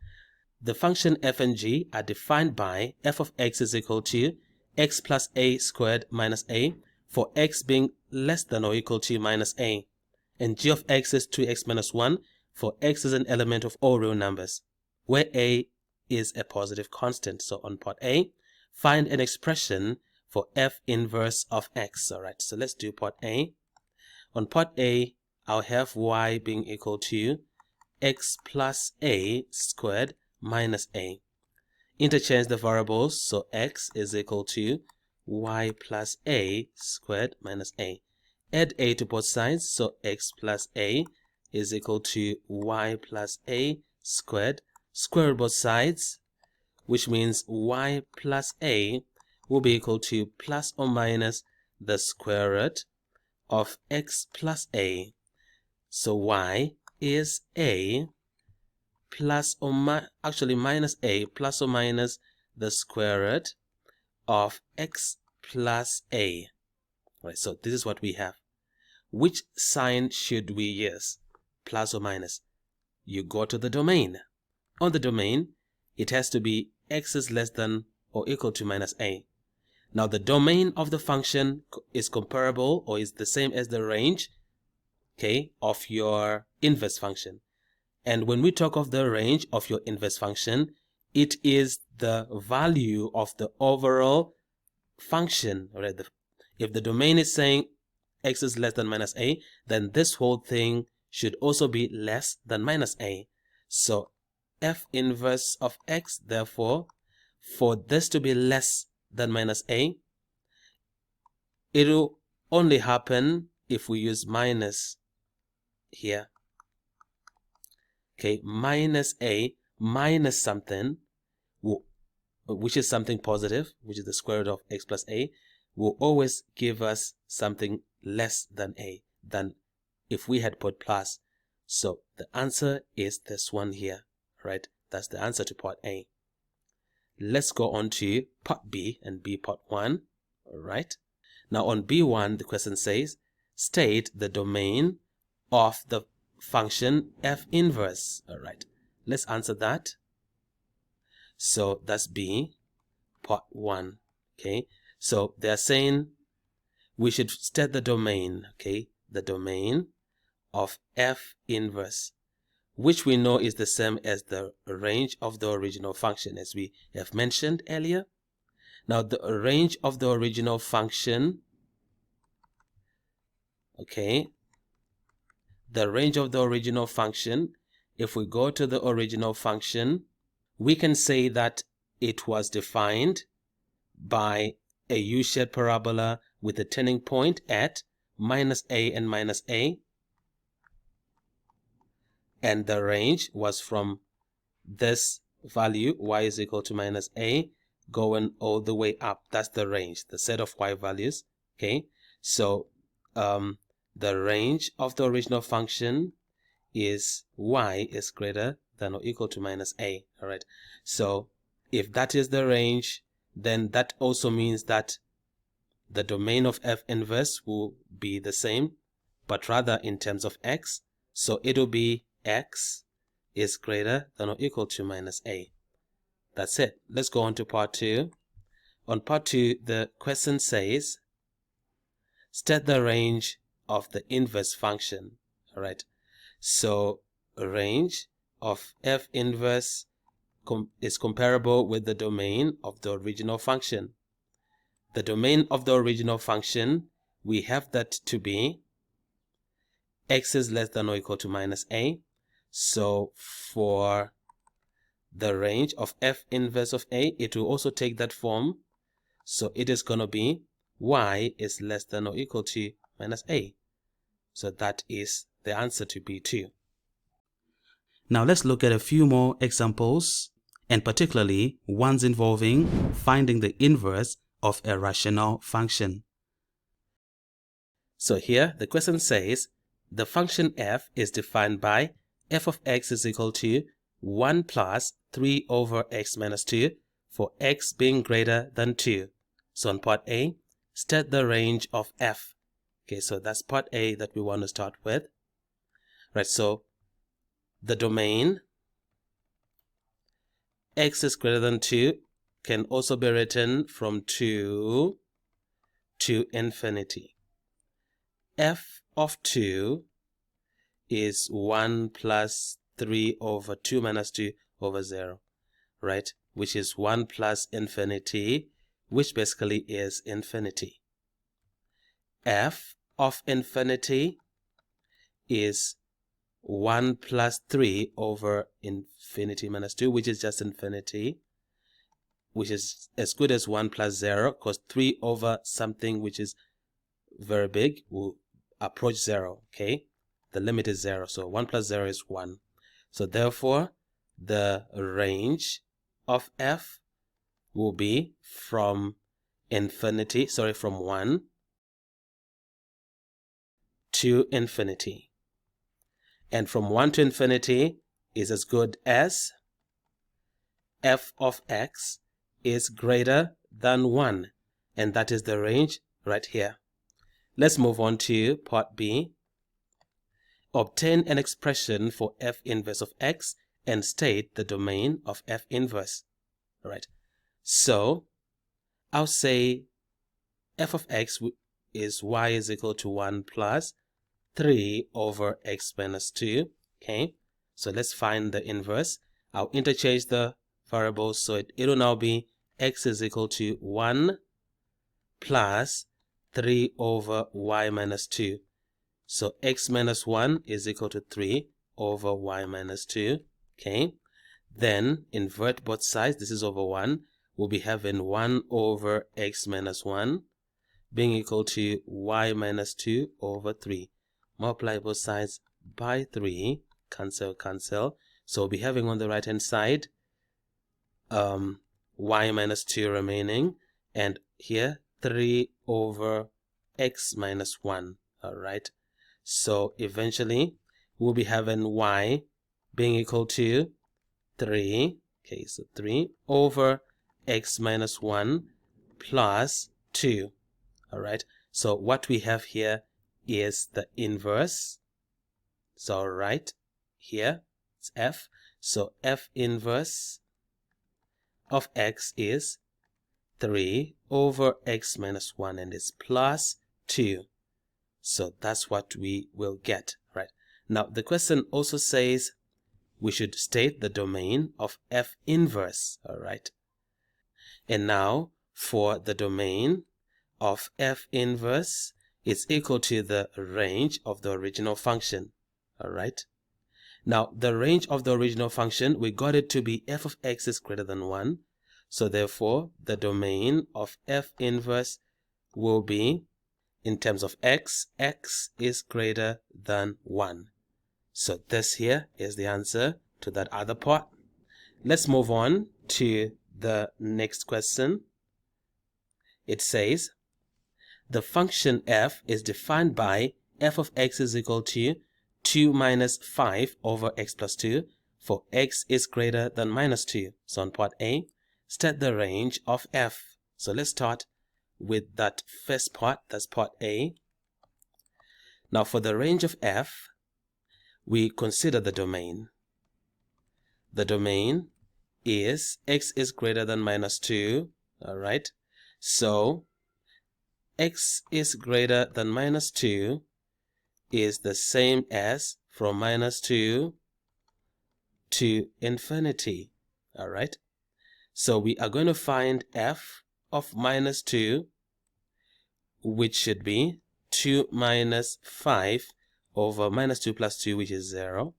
the function f and g are defined by f of x is equal to x plus a squared minus a, for x being less than or equal to minus a, and g of x is 2x minus 1, for x is an element of all real numbers, where a is a positive constant. So on part A, find an expression for f inverse of x. All right, so let's do part A. On part A, I'll have y being equal to x plus a squared minus a. Interchange the variables, so x is equal to y plus a squared minus a. Add a to both sides, so x plus a is equal to y plus a squared. Square root both sides, which means y plus a will be equal to plus or minus the square root of x plus a. So y is a plus or minus a plus or minus the square root of x plus a. All right, so this is what we have. Which sign should we use? Plus or minus? You go to the domain. On the domain, it has to be x is less than or equal to minus a. Now the domain of the function is comparable or is the same as the range, okay, of your inverse function. And when we talk of the range of your inverse function, it is the value of the overall function. Right? If the domain is saying x is less than minus a, then this whole thing should also be less than minus a. So f inverse of x, therefore, for this to be less than minus a, it will only happen if we use minus here. Okay, minus a minus something, which is something positive, which is the square root of x plus a, will always give us something less than a, than if we had put plus. So the answer is this one here, right? That's the answer to part A. Let's go on to part B and B part 1, all right? Now on B1, the question says, state the domain of the function f inverse, all right? Let's answer that. So that's B, part 1, okay? So they're saying we should state the domain, okay? The domain of f inverse, which we know is the same as the range of the original function, as we have mentioned earlier. Now the range of the original function, okay, the range of the original function, if we go to the original function, we can say that it was defined by a U-shaped parabola with a turning point at minus a and minus a, and the range was from this value, y is equal to minus a, going all the way up. That's the range, the set of y values, okay? So the range of the original function is y is greater than or equal to minus a, all right? So if that is the range, then that also means that the domain of f inverse will be the same, but rather in terms of x. So it will be x is greater than or equal to minus a. That's it. Let's go on to part 2. On part 2, the question says, state the range of the inverse function. All right. So range of f inverse is comparable with the domain of the original function. The domain of the original function, we have that to be x is less than or equal to minus a. So for the range of f inverse of a, it will also take that form. So it is going to be y is less than or equal to minus a. So that is the answer to B2. Now let's look at a few more examples, and particularly ones involving finding the inverse of a rational function. So here the question says the function f is defined by f of x is equal to 1 plus 3 over x minus 2 for x being greater than 2. So on part A, state the range of f. Okay, so that's part A that we want to start with. Right, so the domain x is greater than 2 can also be written from 2 to infinity. F of 2 is 1 plus 3 over 2 minus 2 over 0, right? Which is 1 plus infinity, which basically is infinity. F of infinity is 1 plus 3 over infinity minus 2, which is just infinity, which is as good as 1 plus 0, because 3 over something which is very big will approach 0, okay? The limit is 0, so 1 plus 0 is 1. So therefore, the range of f will be from from 1 to infinity. And from 1 to infinity is as good as f of x is greater than 1. And that is the range right here. Let's move on to part B. Obtain an expression for f inverse of x and state the domain of f inverse. All right. So I'll say f of x is y is equal to 1 plus 3 over x minus 2. Okay. So let's find the inverse. I'll interchange the variables, so it will now be x is equal to 1 plus 3 over y minus 2. So x minus 1 is equal to 3 over y minus 2. Okay, then invert both sides. This is over 1. We'll be having 1 over x minus 1 being equal to y minus 2 over 3. Multiply both sides by 3. Cancel, cancel. So we'll be having on the right hand side y minus 2 remaining, and here 3 over x minus 1. Alright, so eventually we'll be having y being equal to 3. Okay, so 3 over x minus 1 plus 2. Alright, so what we have here is the inverse. So right here it's f. So f inverse of x is 3 over x minus 1, and it's plus 2. So that's what we will get, right? Now the question also says we should state the domain of f inverse, all right? And now for the domain of f inverse, it's equal to the range of the original function, all right? Now the range of the original function, we got it to be f of x is greater than 1. So therefore the domain of f inverse will be, in terms of x, x is greater than 1. So this here is the answer to that other part. Let's move on to the next question. It says the function f is defined by f of x is equal to 2 minus 5 over x plus 2 for x is greater than minus 2. So on part A, state the range of f. So let's start with that first part, that's part A. Now for the range of f, we consider the domain. The domain is x is greater than minus 2, all right? So x is greater than minus 2 is the same as from minus 2 to infinity, all right? So we are going to find f of minus 2, which should be 2 minus 5 over minus 2 plus 2, which is 0,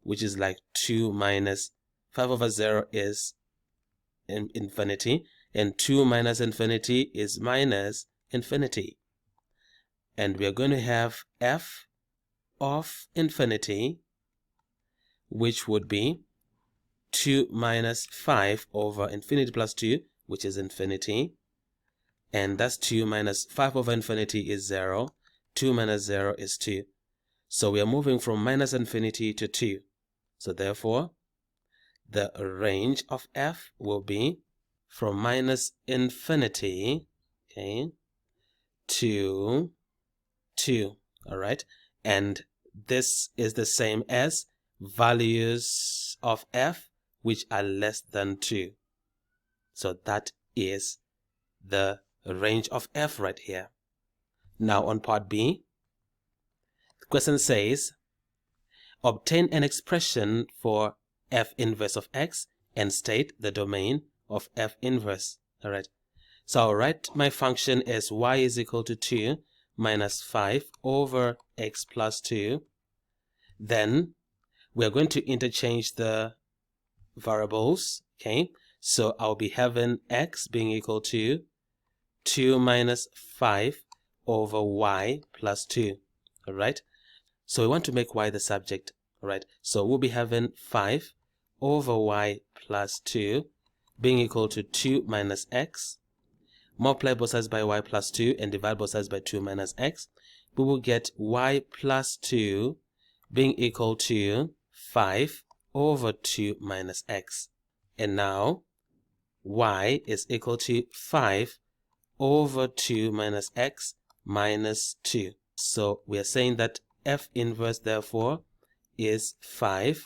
which is like 2 minus 5 over 0 is infinity, and 2 minus infinity is minus infinity. And we are going to have f of infinity, which would be 2 minus 5 over infinity plus 2, which is infinity. And that's 2 minus 5 over infinity is 0. 2 minus 0 is 2. So we are moving from minus infinity to 2. So therefore, the range of f will be from minus infinity, okay, to 2, all right? And this is the same as values of f which are less than 2. So that is the range of f right here. Now on part B, the question says, obtain an expression for f inverse of x and state the domain of f inverse. All right. So I'll write my function as y is equal to 2 minus 5 over x plus 2. Then we're going to interchange the variables, okay? So I'll be having x being equal to 2 minus 5 over y plus 2, all right? So we want to make y the subject, all right? So we'll be having 5 over y plus 2 being equal to 2 minus x. Multiply both sides by y plus 2 and divide both sides by 2 minus x. We will get y plus 2 being equal to 5 over 2 minus x. And now y is equal to 5 over 2 minus x minus 2. So we are saying that f inverse therefore is 5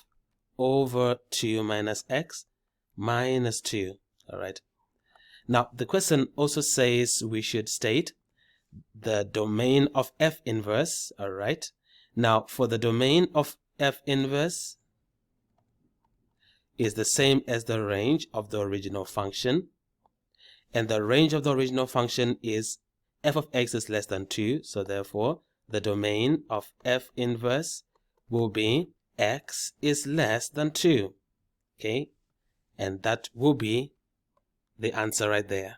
over 2 minus x minus 2. All right. Now the question also says we should state the domain of f inverse. All right. Now for the domain of f inverse, is the same as the range of the original function. And the range of the original function is f of x is less than 2. So therefore, the domain of f inverse will be x is less than 2. Okay, and that will be the answer right there.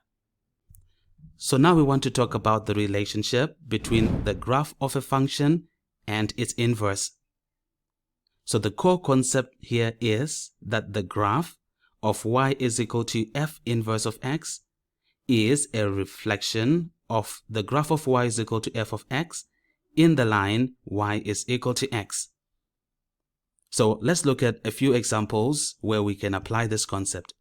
So now we want to talk about the relationship between the graph of a function and its inverse. So the core concept here is that the graph of y is equal to f inverse of x is a reflection of the graph of y is equal to f of x in the line y is equal to x. So let's look at a few examples where we can apply this concept.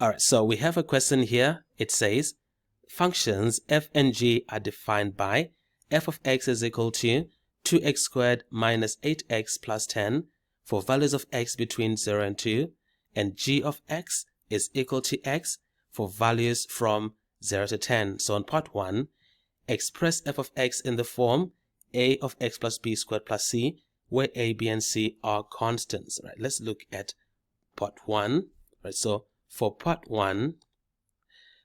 Alright, so we have a question here. It says, functions f and g are defined by f of x is equal to 2x squared minus 8x plus 10 for values of x between 0 and 2, and g of x is equal to x for values from 0 to 10. So on part 1, express f of x in the form a of x plus b squared plus c, where a, b, and c are constants. Right, let's look at part 1. Right, so for part 1,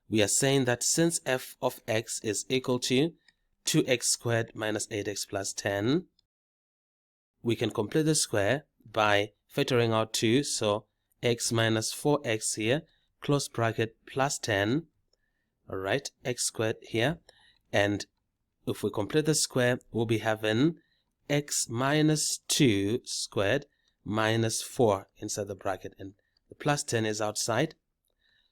we are saying that since f of x is equal to 2x squared minus 8x plus 10, we can complete the square by factoring out 2. So x minus 4x here, close bracket, plus 10. All right, x squared here. And if we complete the square, we'll be having x minus 2 squared minus 4 inside the bracket. And the plus 10 is outside.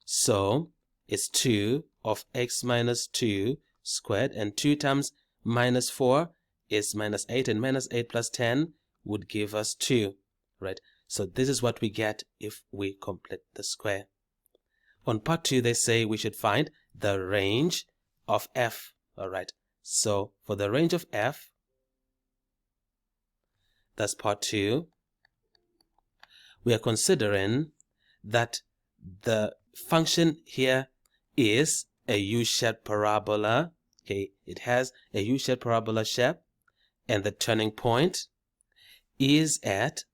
So it's 2 of x minus 2 squared, and 2 times minus 4 is minus 8, and minus 8 plus 10 would give us 2, right? So this is what we get if we complete the square. On part 2, they say we should find the range of f, all right? So for the range of f, that's part 2, we are considering that the function here is a U-shaped parabola. Okay, it has a U-shaped parabola shape, and the turning point is at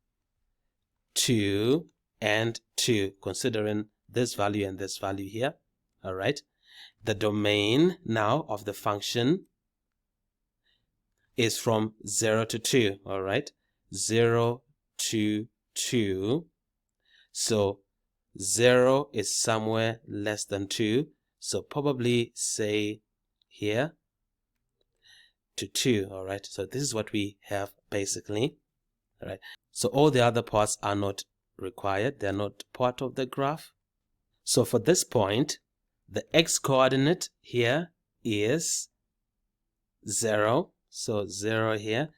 2 and 2, considering this value and this value here. All right, the domain now of the function is from 0 to 2. All right, 0 to 2. So 0 is somewhere less than 2, so probably say here to 2. All right, so this is what we have basically. All right, so all the other parts are not required, they're not part of the graph. So for this point, the x coordinate here is 0, so 0 here,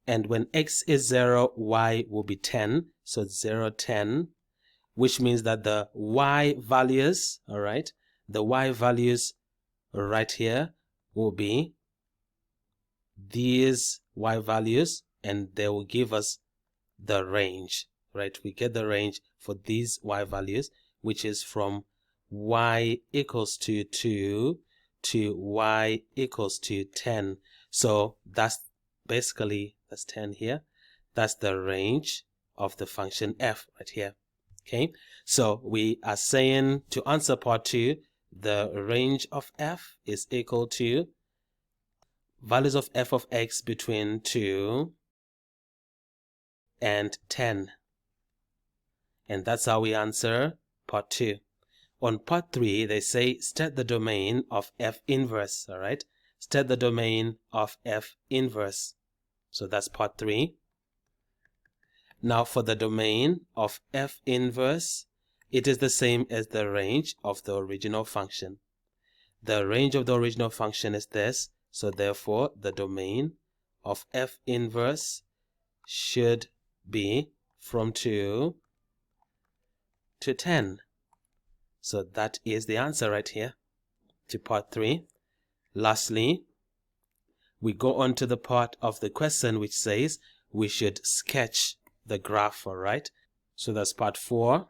and when x is 0, y will be 10, so 0, 10, which means that the y values, all right, the y values right here will be these y values, and they will give us the range, right? We get the range for these y values, which is from y equals to 2 to y equals to 10. So that's basically, that's 10 here. That's the range of the function f right here. Okay, so we are saying, to answer part 2, the range of f is equal to values of f of x between 2 and 10. And that's how we answer part 2. On part 3, they say state the domain of f inverse. All right, state the domain of f inverse. So that's part 3. Now for the domain of f inverse, it is the same as the range of the original function. The range of the original function is this, so therefore the domain of f inverse should be from 2 to 10. So that is the answer right here to part 3. Lastly, we go on to the part of the question which says we should sketch the graph. All right, so that's part 4.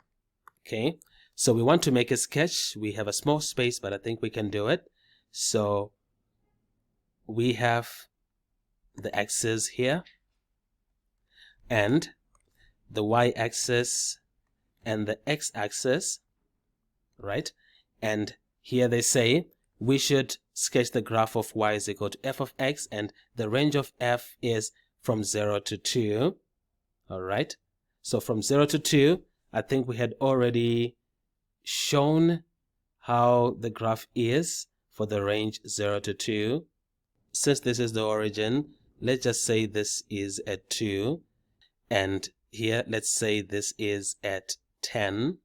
Okay, so we want to make a sketch. We have a small space, but I think we can do it. So we have the axis here, and the y-axis and the x-axis, right? And here they say we should sketch the graph of y is equal to f of x, and the range of f is from 0 to 2. All right, so from 0 to 2, I think we had already shown how the graph is for the range 0 to 2. Since this is the origin, let's just say this is at 2, and here let's say this is at 10,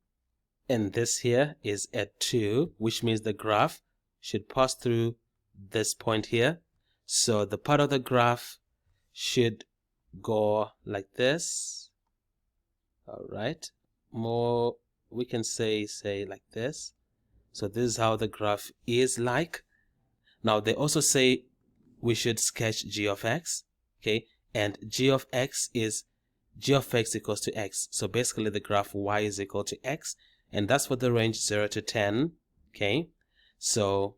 and this here is at 2, which means the graph should pass through this point here. So the part of the graph should go like this. All right, more we can say like this. So this is how the graph is like. Now they also say we should sketch g of x, okay, and g of x is g of x equals to x. So basically the graph y is equal to x, and that's for the range 0 to 10, okay. So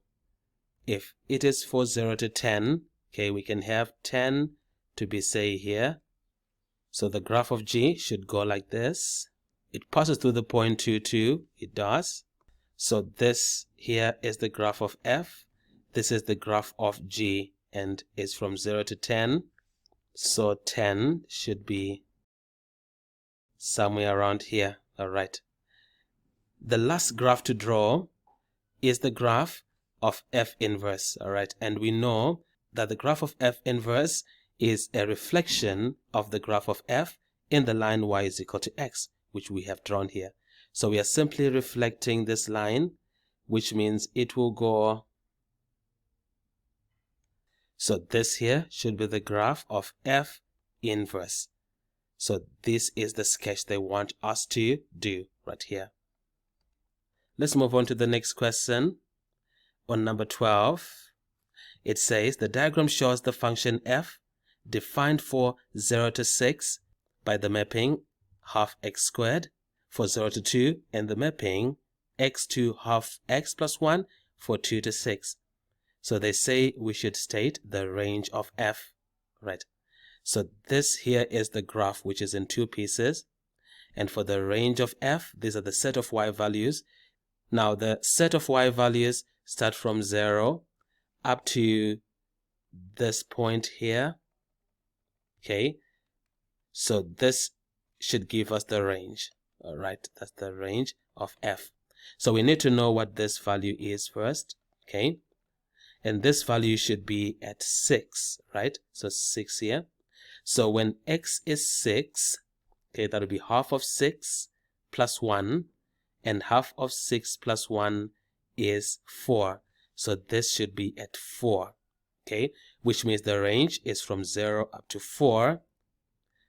if it is for 0 to 10, okay, we can have 10 to be, say, here. So the graph of g should go like this. It passes through the point 2, 2, it does. So this here is the graph of f, this is the graph of g, and it's from 0 to 10. So 10 should be somewhere around here. All right. The last graph to draw is the graph of f inverse. All right. And we know that the graph of f inverse is a reflection of the graph of f in the line y is equal to x, which we have drawn here. So we are simply reflecting this line, which means it will go. So this here should be the graph of f inverse. So this is the sketch they want us to do right here. Let's move on to the next question. On number 12, it says the diagram shows the function f defined for 0 to 6 by the mapping half x squared for 0 to 2 and the mapping x to half x plus 1 for 2 to 6. So they say we should state the range of f, right? So this here is the graph, which is in two pieces. And for the range of f, these are the set of y values. Now the set of y values start from 0 up to this point here. Okay, so this should give us the range. All right, that's the range of f. So we need to know what this value is first. Okay, and this value should be at 6, right? So 6 here. So when x is 6, okay, that will be half of 6 plus 1, and half of 6 plus 1 is 4. So this should be at 4, okay, which means the range is from 0 up to 4.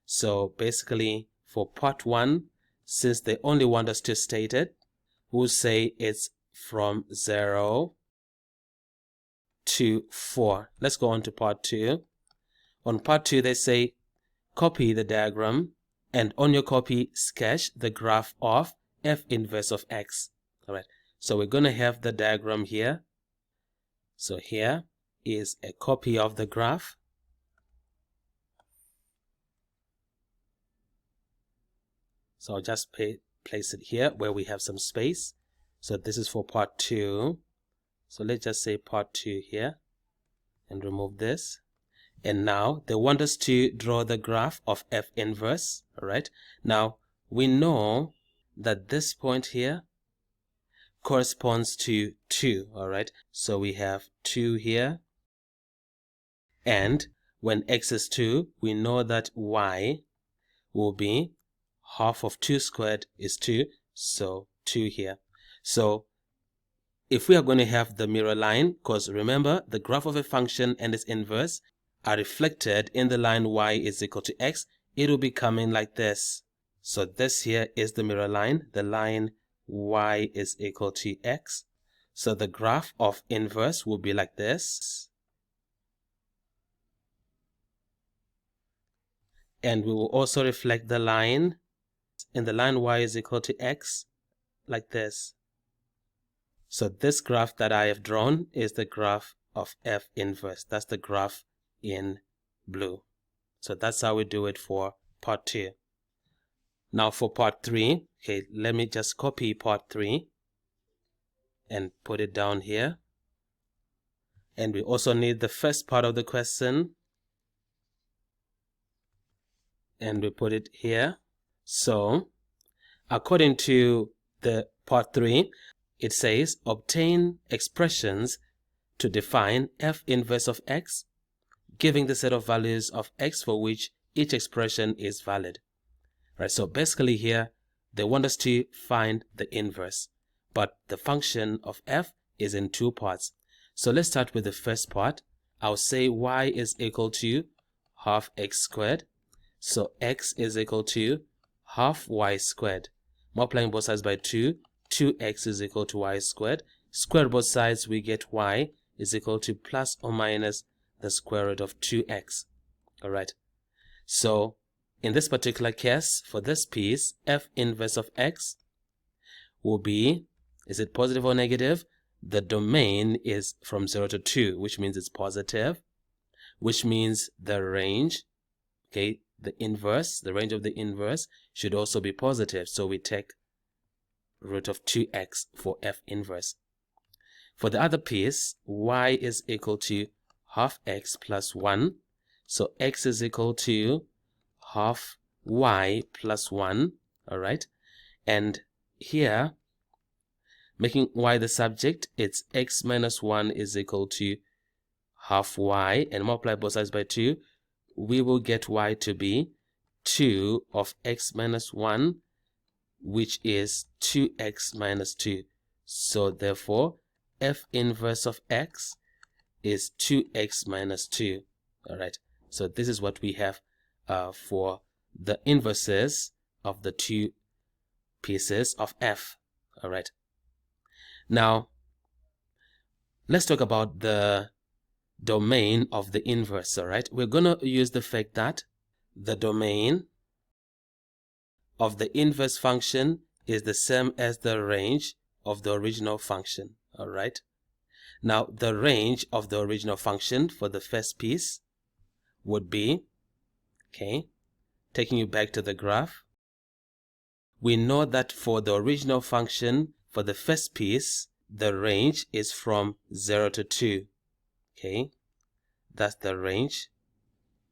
So basically for part 1, since they only want us to state it, we'll say it's from 0 to 4. Let's go on to part 2. On part 2, they say copy the diagram, and on your copy sketch the graph of f inverse of x. All right, so we're going to have the diagram here. So here is a copy of the graph. So I'll just place it here where we have some space. So this is for part 2. So let's just say part 2 here and remove this. And now they want us to draw the graph of f inverse. All right, now we know that this point here corresponds to 2. All right, so we have 2 here, and when x is 2, we know that y will be half of 2 squared is 2, so 2 here. So if we are going to have the mirror line, because remember the graph of a function and its inverse are reflected in the line y is equal to x, it will be coming like this. So this here is the mirror line, the line y is equal to x. So the graph of inverse will be like this. And we will also reflect the line in the line y is equal to x like this. So this graph that I have drawn is the graph of f inverse. That's the graph in blue. So that's how we do it for part 2. Now for part 3, Okay, let me just copy part 3 and put it down here. And we also need the first part of the question, and we put it here. So according to the part 3, it says obtain expressions to define f inverse of x, giving the set of values of x for which each expression is valid. Right, so basically here they want us to find the inverse, but the function of f is in 2 parts. So let's start with the first part. I'll say y is equal to half x squared. So x is equal to half y squared. Multiplying both sides by 2, 2x is equal to y squared. Square both sides, we get y is equal to plus or minus the square root of 2x. Alright, so in this particular case, for this piece, f inverse of x will be, is it positive or negative? The domain is from 0 to 2, which means it's positive, which means the range, okay, the inverse, the range of the inverse should also be positive. So we take root of 2x for f inverse. For the other piece, y is equal to half x plus 1. So x is equal to half y plus 1. Alright, and here, making y the subject, it's x minus 1 is equal to half y, and multiply both sides by 2, we will get y to be 2 of x minus 1, which is 2x minus 2. So therefore, f inverse of x is 2x minus 2. Alright, so this is what we have for the inverses of the 2 pieces of f. Alright, now let's talk about the domain of the inverse. Alright, we're going to use the fact that the domain of the inverse function is the same as the range of the original function. Alright, now the range of the original function for the first piece would be, okay, taking you back to the graph, we know that for the original function for the first piece, the range is from 0 to 2. Okay, that's the range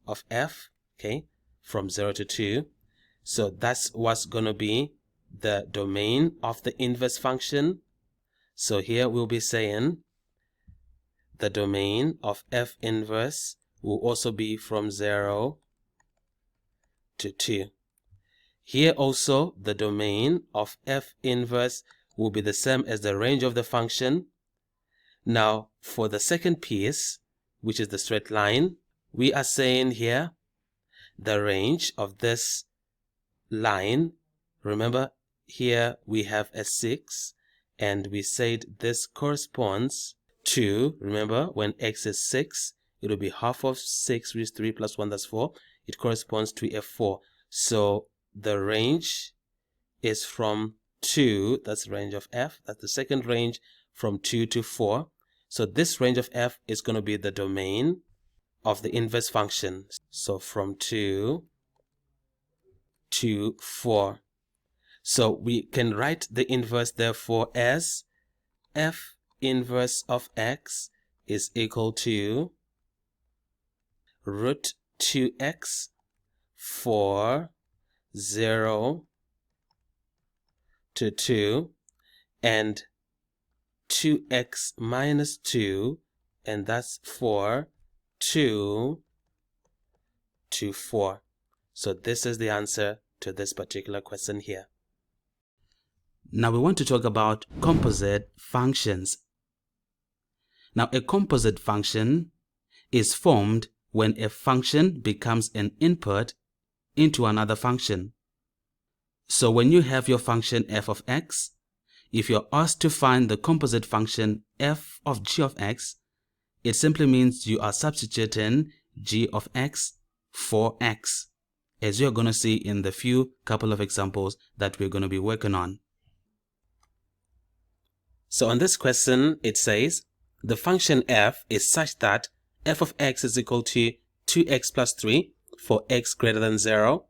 of f, okay, from 0 to 2. So that's what's going to be the domain of the inverse function. So here we'll be saying the domain of f inverse will also be from 0 to 2. Here also the domain of f inverse will be the same as the range of the function. Now for the second piece, which is the straight line, we are saying here the range of this line, remember here we have a 6, and we said this corresponds to, remember when x is 6, it will be half of 6 raised to 3 plus 1, that's 4. It corresponds to a 4. So the range is from 2, that's the range of f, that's the second range, from 2 to 4. So this range of f is going to be the domain of the inverse function. So from 2 to 4. So we can write the inverse therefore as f inverse of x is equal to root 2x for 0 to 2, and 2x minus 2, and that's for 2 to 4. So this is the answer to this particular question here. Now we want to talk about composite functions. Now a composite function is formed when a function becomes an input into another function. So when you have your function f of x, if you're asked to find the composite function f of g of x, it simply means you are substituting g of x for x, as you're going to see in the few couple of examples that we're going to be working on. So on this question, it says the function f is such that f of x is equal to 2x plus 3 for x greater than 0.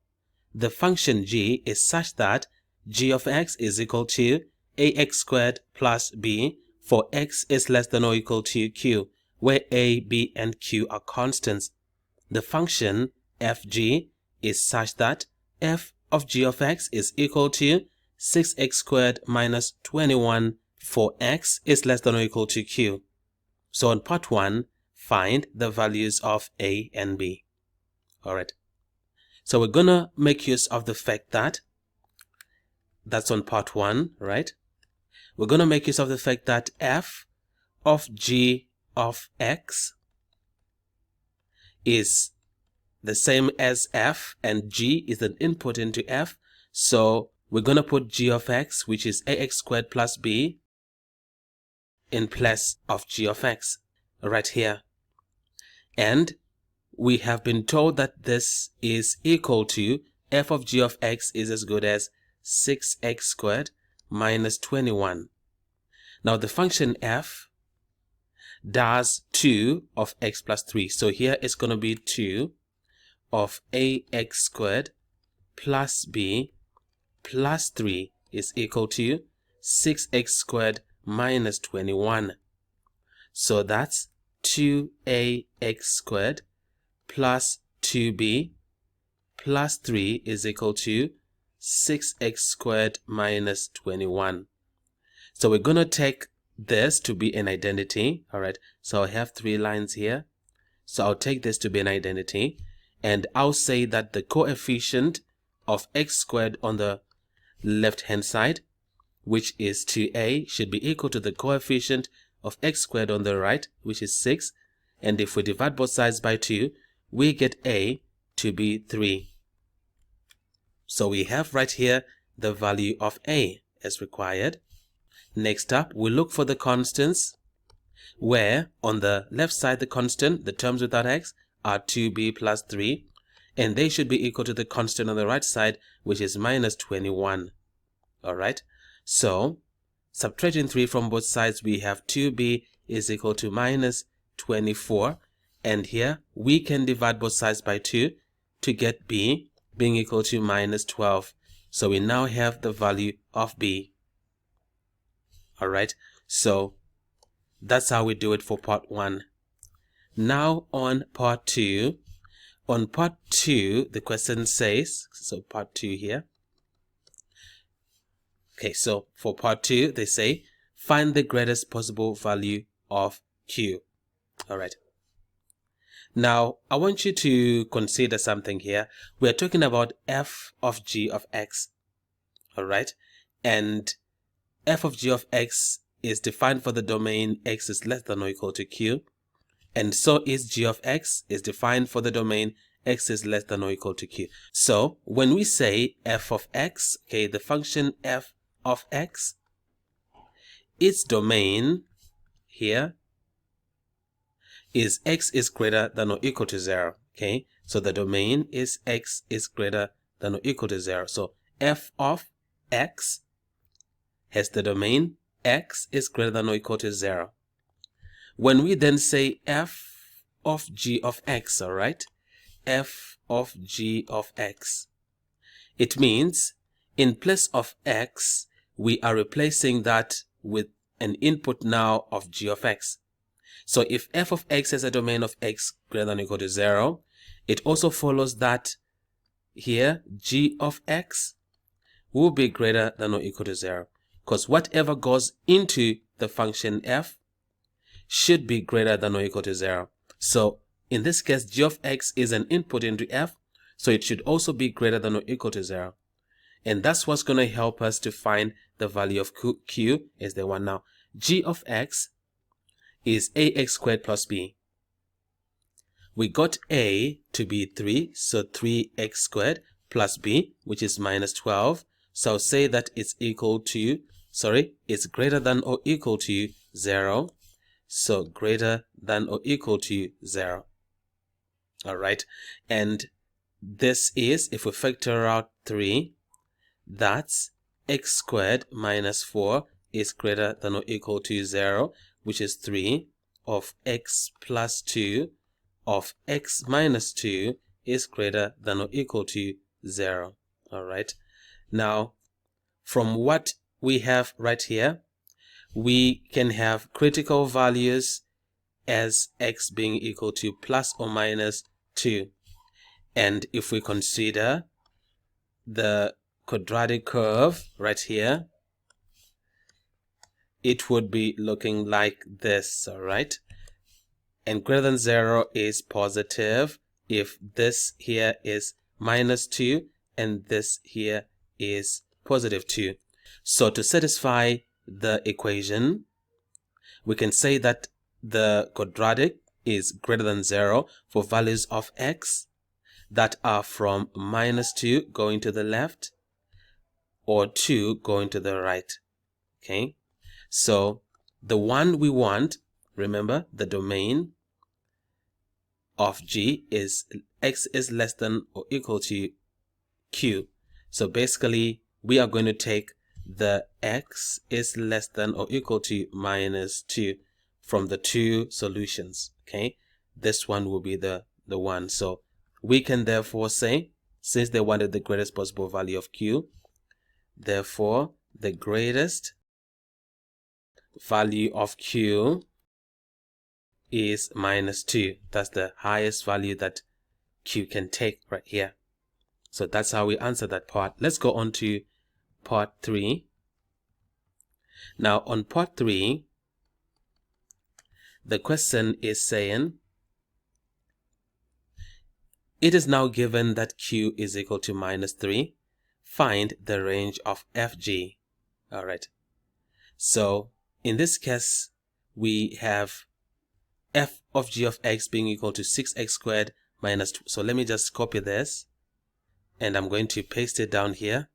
The function g is such that g of x is equal to ax squared plus b for x is less than or equal to q, where a, b, and q are constants. The function fg is such that f of g of x is equal to 6x squared minus 21 for x is less than or equal to q. So on part 1, find the values of a and b. Alright. So we're gonna make use of the fact that that's on part 1, right? We're gonna make use of the fact that f of g of x is the same as f, and g is an input into f. So we're gonna put g of x, which is ax squared plus b, in place of g of x right here. And we have been told that this is equal to f of g of x is as good as 6x squared minus 21. Now the function f does 2 of x plus 3. So here it's going to be 2 of ax squared plus b plus 3 is equal to 6x squared minus 21. So that's 2ax squared plus 2b plus 3 is equal to 6x squared minus 21. So we're going to take this to be an identity. Alright, so I have 3 lines here. So I'll take this to be an identity, and I'll say that the coefficient of x squared on the left hand side, which is 2a, should be equal to the coefficient of x squared on the right, which is 6. And if we divide both sides by 2, we get a to be 3. So we have right here the value of a as required. Next up, we look for the constants, where on the left side the constant, the terms without x, are 2b plus 3, and they should be equal to the constant on the right side, which is minus 21. Alright, so subtracting 3 from both sides, we have 2b is equal to minus 24, and here we can divide both sides by 2 to get b being equal to minus 12. So we now have the value of b. Alright, so that's how we do it for part 1. Now on part 2. On part 2, the question says, so part 2 here. Okay, so for part 2, they say, find the greatest possible value of q. Alright. Now, I want you to consider something here. We are talking about f of g of x. Alright, and f of g of x is defined for the domain x is less than or equal to q, and so is g of x is defined for the domain x is less than or equal to q. So when we say f of x, okay, the function f of x, its domain here is x is greater than or equal to 0. Okay, so the domain is x is greater than or equal to 0. So f of x has the domain x is greater than or equal to 0. When we then say f of g of x, alright, f of g of x, it means in place of x, we are replacing that with an input now of g of x. So if f of x has a domain of x greater than or equal to 0, it also follows that here g of x will be greater than or equal to 0, because whatever goes into the function f should be greater than or equal to 0. So in this case, g of x is an input into f, so it should also be greater than or equal to 0. And that's what's going to help us to find the value of q is the one now. G of x is ax squared plus b. We got a to be 3, so 3x squared plus b, which is minus 12. So I'll say that it's equal to, it's greater than or equal to 0. So greater than or equal to 0. Alright, and this is, if we factor out 3, that's x squared minus 4 is greater than or equal to 0, which is 3 of x plus 2 of x minus 2 is greater than or equal to 0. Alright, now from what we have right here, we can have critical values as x being equal to plus or minus 2. And if we consider the quadratic curve right here, it would be looking like this, all right? And greater than 0 is positive if this here is minus 2 and this here is positive 2. So to satisfy the equation, we can say that the quadratic is greater than 0 for values of x that are from minus 2 going to the left or 2 going to the right. Okay, so the one we want, remember, the domain of G is x is less than or equal to Q. So basically, we are going to take the x is less than or equal to minus 2 from the two solutions. Okay, this one will be the one. So we can therefore say, since they wanted the greatest possible value of Q, therefore the greatest value of Q is minus 2. That's the highest value that Q can take right here. So that's how we answer that part. Let's go on to part 3. Now on part 3, the question is saying, it is now given that Q is equal to minus 3. Find the range of FG. All right. So in this case, we have f of g of x being equal to 6x squared minus 2. So let me just copy this and I'm going to paste it down here.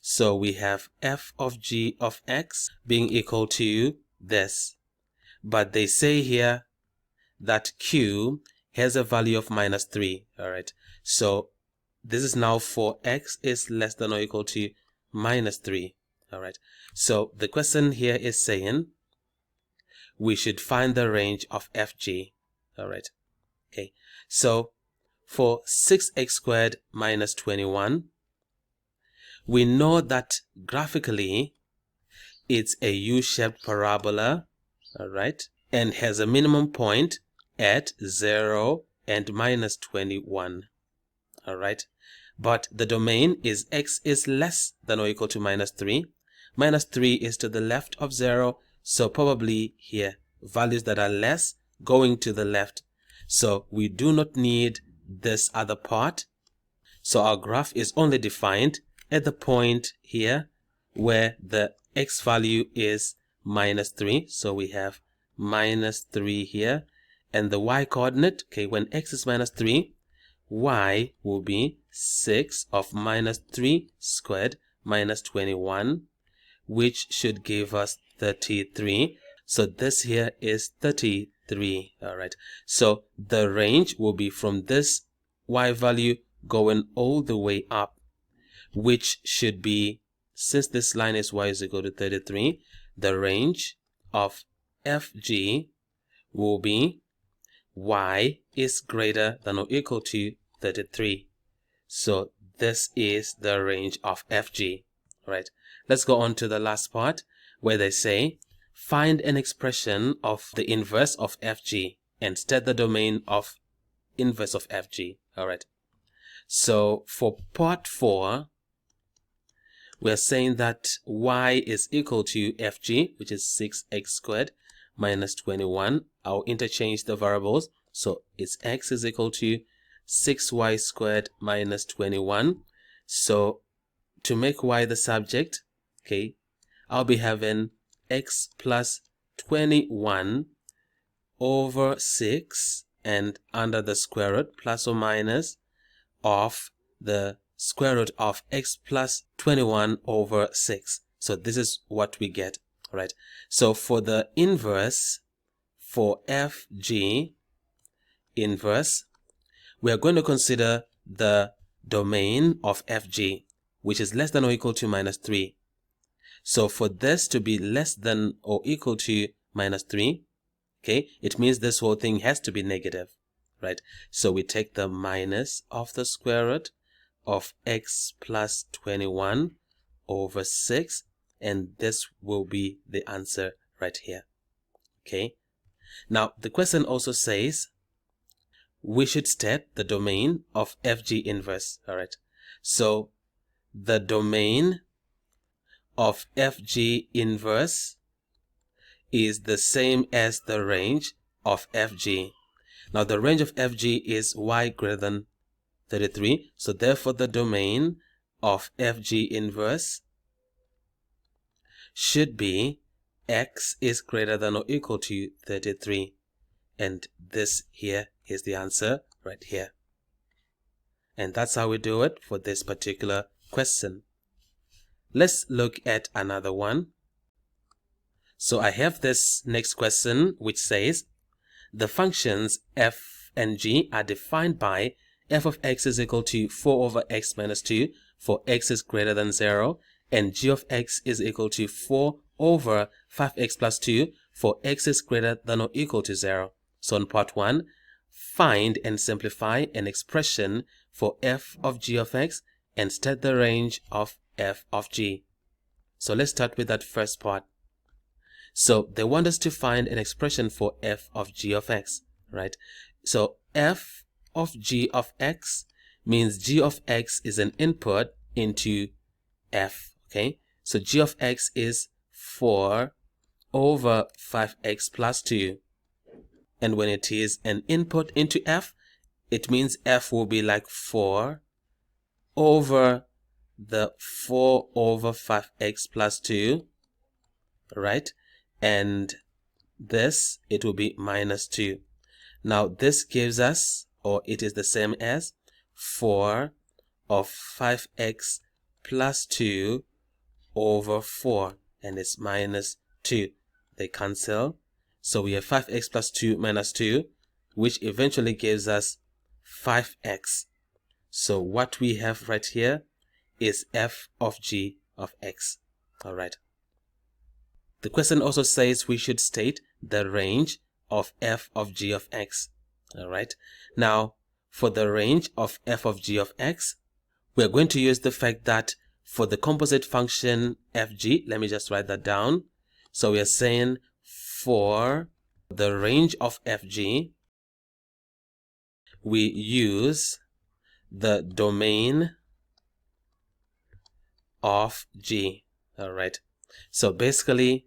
So we have f of g of x being equal to this. But they say here that Q has a value of minus 3. All right. So this is now for x is less than or equal to minus 3. All right. So the question here is saying we should find the range of fg. All right. Okay. So for 6x squared minus 21, we know that graphically it's a U-shaped parabola, all right, and has a minimum point at 0 and minus 21, all right. But the domain is x is less than or equal to minus 3. Minus 3 is to the left of 0, so probably here, values that are less going to the left. So we do not need this other part. So our graph is only defined at the point here where the x value is minus 3. So we have minus 3 here. And the y coordinate, okay, when x is minus 3, y will be 6 of minus 3 squared minus 21, which should give us 33. So this here is 33. All right. So the range will be from this y value going all the way up, which should be, since this line is y is equal to 33, the range of fg will be y is greater than or equal to 33. So this is the range of fg. All right. Let's go on to the last part where they say find an expression of the inverse of fg and state the domain of inverse of fg. All right. So for part 4, we're saying that y is equal to fg, which is 6x squared minus 21. I'll interchange the variables. So it's x is equal to 6y squared minus 21. So to make y the subject, okay, I'll be having x plus 21 over 6 and under the square root plus or minus of the square root of x plus 21 over 6. So this is what we get. All right. So for the inverse, for fg inverse, we are going to consider the domain of fg, which is less than or equal to minus 3. So for this to be less than or equal to minus 3, okay, it means this whole thing has to be negative, right? So we take the minus of the square root of x plus 21 over 6, and this will be the answer right here. Okay. Now, the question also says we should state the domain of FG inverse. All right. So, the domain of FG inverse is the same as the range of FG. Now, the range of FG is y greater than 33. So, therefore, the domain of FG inverse should be x is greater than or equal to 33. And this here is the answer right here. And that's how we do it for this particular question. Let's look at another one. So I have this next question which says the functions f and g are defined by f of x is equal to 4 over x minus 2 for x is greater than 0, and g of x is equal to 4 over 5x plus 2 for x is greater than or equal to 0. So in part 1, find and simplify an expression for f of g of x and state the range of f of g. So let's start with that first part. So they want us to find an expression for f of g of x, right? So f of g of x means g of x is an input into f, okay? So g of x is 4 over 5x plus 2. And when it is an input into f, it means f will be like 4 over the 4 over 5x plus 2, right? And this, it will be minus 2. Now this gives us, or it is the same as 4 of 5x plus 2 over 4, and it's minus 2. They cancel. So we have 5x plus 2 minus 2, which eventually gives us 5x. So what we have right here is f of g of x. All right. The question also says we should state the range of f of g of x. All right. Now, for the range of f of g of x, we're going to use the fact that for the composite function fg, let me just write that down. So we are saying for the range of fg, we use the domain of g. All right. So basically,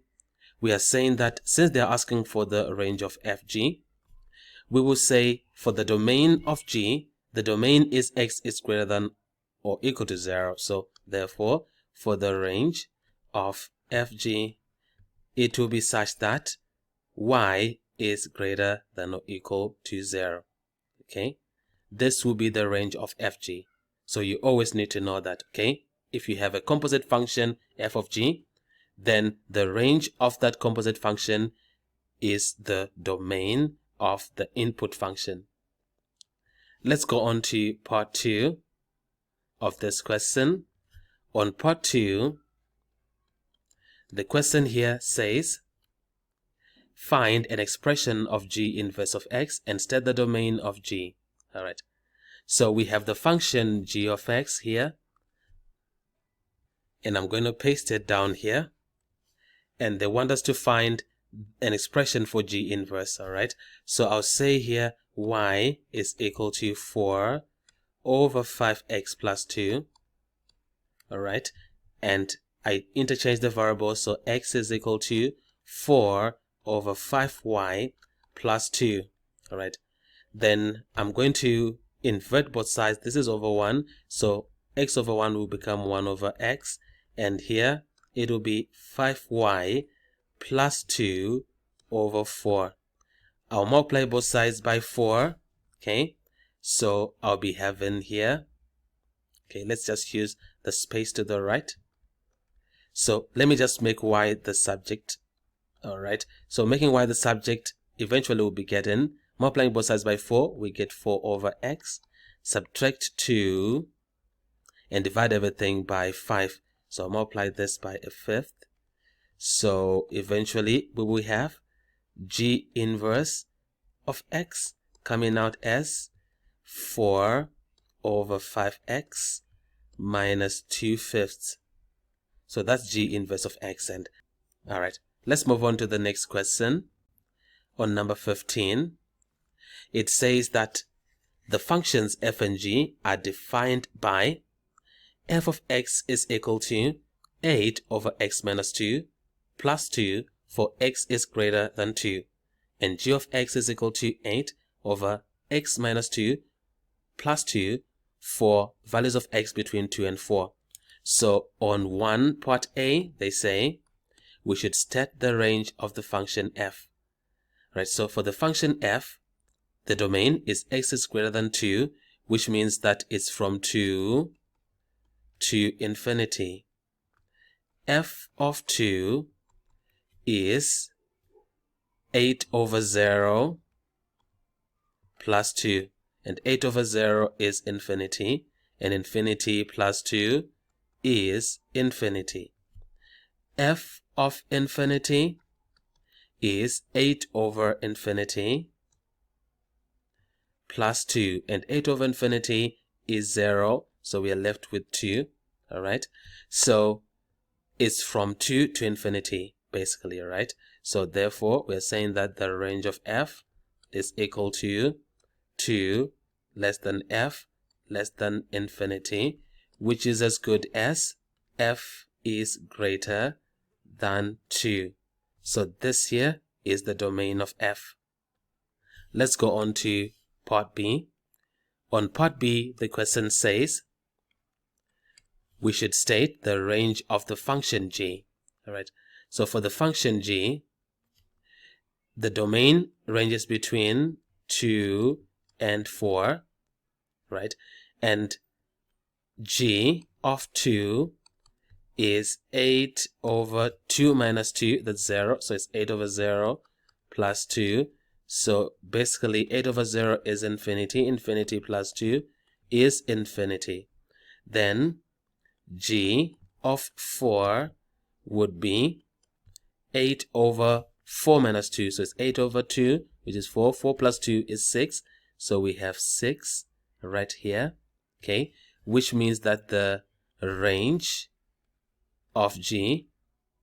we are saying that since they are asking for the range of fg, we will say for the domain of g, the domain is x is greater than or equal to 0. So therefore, for the range of fg, it will be such that y is greater than or equal to 0. Okay, this will be the range of fg. So you always need to know that. Okay, if you have a composite function f of g, then the range of that composite function is the domain of the input function. Let's go on to part 2 of this question. On part 2, the question here says find an expression of g inverse of x and state the domain of g. All right. So we have the function g of x here, and I'm going to paste it down here. And they want us to find an expression for g inverse. All right. So I'll say here y is equal to 4 over 5x plus 2. All right. And I interchange the variables, so x is equal to 4 over 5y plus 2. All right. Then I'm going to invert both sides. This is over 1. So x over 1 will become 1 over x. And here it will be 5y plus 2 over 4. I'll multiply both sides by 4. Okay. So I'll be having here. Okay, let's just use the space to the right. So let me just make y the subject. All right. So making y the subject, eventually we'll be getting, multiplying both sides by 4, we get 4 over x. Subtract 2 and divide everything by 5. So I'll multiply this by a fifth. So eventually we will have g inverse of x coming out as 4 over 5x minus 2/5. So that's g inverse of x. And all right, let's move on to the next question. On number 15, it says that the functions f and g are defined by f of x is equal to 8 over x minus 2 plus 2 for x is greater than 2, and g of x is equal to 8 over x minus 2 plus 2 for values of x between 2 and 4. So on part A, they say we should state the range of the function f. Right, so for the function f, the domain is x is greater than 2, which means that it's from 2 to infinity. F of 2 is 8 over 0 plus 2. And 8 over 0 is infinity. And infinity plus 2 is infinity. F of infinity is 8 over infinity plus 2. And 8 over infinity is 0. So we are left with 2. All right. So it's from 2 to infinity, basically. All right. So therefore, we're saying that the range of f is equal to 2 less than f less than infinity, which is as good as f is greater than 2. So this here is the domain of f. Let's go on to part B. On part B, the question says we should state the range of the function g. All right. So for the function g, the domain ranges between 2 and 4, right? And g of 2 is 8 over 2 minus 2, that's 0. So it's 8 over 0 plus 2. So basically 8 over 0 is infinity. Infinity plus 2 is infinity. Then g of 4 would be 8 over 4 minus 2. So it's 8 over 2, which is 4. 4 plus 2 is 6. So we have 6 right here. Okay, which means that the range of g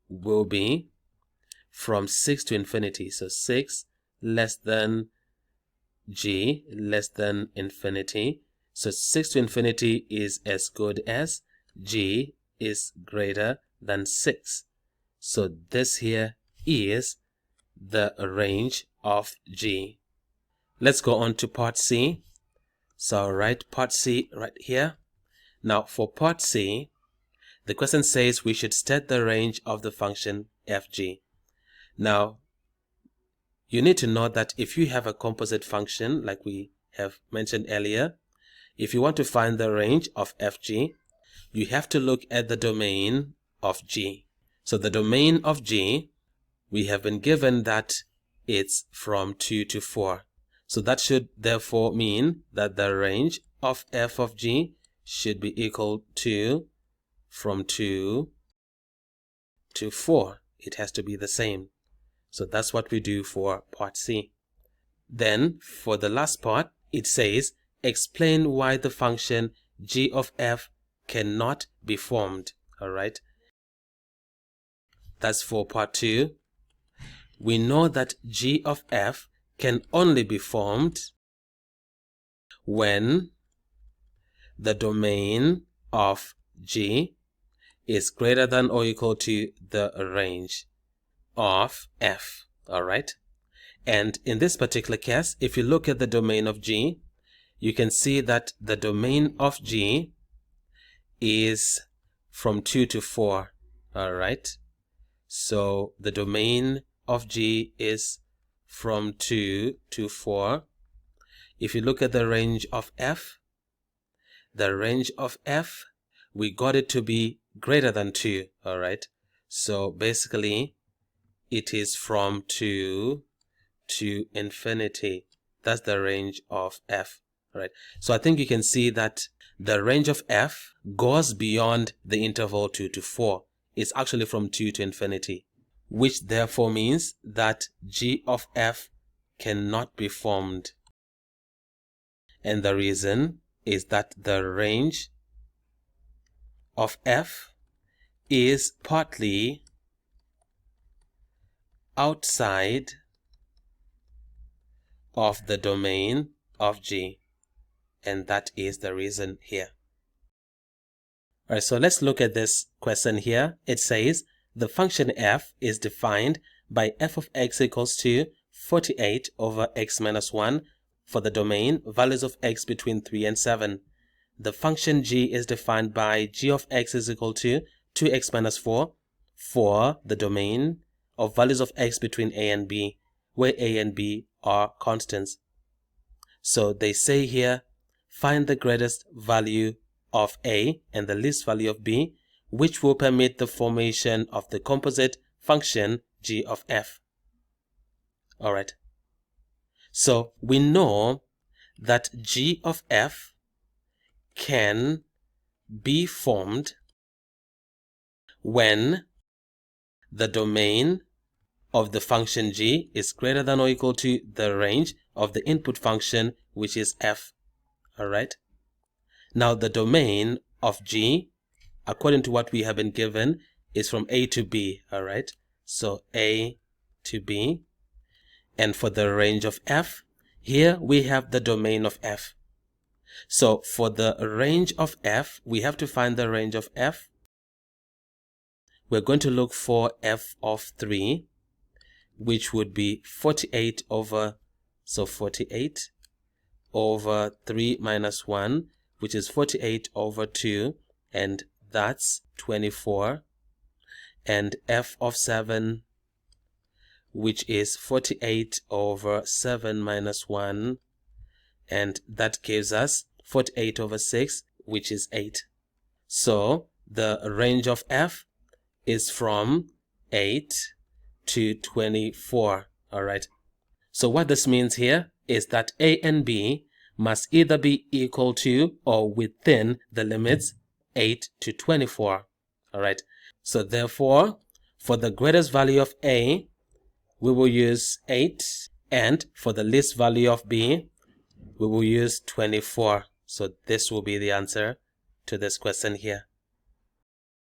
will be from 6 to infinity. So 6 less than g less than infinity. So 6 to infinity is as good as g is greater than 6. So this here is the range of g. Let's go on to part C. So write part C right here. Now for part C, the question says we should state the range of the function fg. Now, you need to know that if you have a composite function, like we have mentioned earlier, if you want to find the range of fg, you have to look at the domain of g. So the domain of g, we have been given that it's from 2 to 4. So that should therefore mean that the range of f of g should be equal to from 2 to 4. It has to be the same. So that's what we do for part C. Then for the last part, it says explain why the function g of f cannot be formed. All right. That's for part 2. We know that g of f can only be formed when the domain of g is greater than or equal to the range of f. All right. And in this particular case, if you look at the domain of g, you can see that the domain of g is from 2 to 4. All right. So the domain of g is from 2 to 4. If you look at the range of f, we got it to be greater than 2. All right. So basically, it is from 2 to infinity. That's the range of f. All right. So I think you can see that the range of f goes beyond the interval 2 to 4. It's actually from 2 to infinity, which therefore means that g of f cannot be formed. And the reason is that the range of f is partly outside of the domain of G, and that is the reason here. Alright, so let's look at this question here. It says the function f is defined by f of x equals to 48 over x minus 1 for the domain values of x between 3 and 7. The function g is defined by g of x is equal to 2x minus 4 for the domain of values of x between a and b, where a and b are constants. So they say here, find the greatest value of a and the least value of b, which will permit the formation of the composite function g of f. Alright, so we know that g of f can be formed when the domain of the function g is greater than or equal to the range of the input function, which is f. Alright, now the domain of g, according to what we have been given, is from a to b. Alright, so a to b. And for the range of f, here we have the domain of f. So for the range of f, we have to find the range of f. We're going to look for f of 3, which would be 48 over 3 minus 1, which is 48 over 2, and that's 24. And f of 7, which is 48 over 7 minus 1, and that gives us 48 over 6, which is 8. So the range of f is from 8 to 24. Alright, so what this means here is that a and b must either be equal to or within the limits 8 to 24. Alright, so therefore for the greatest value of a, we will use 8, and for the least value of b, we will use 24. So this will be the answer to this question here.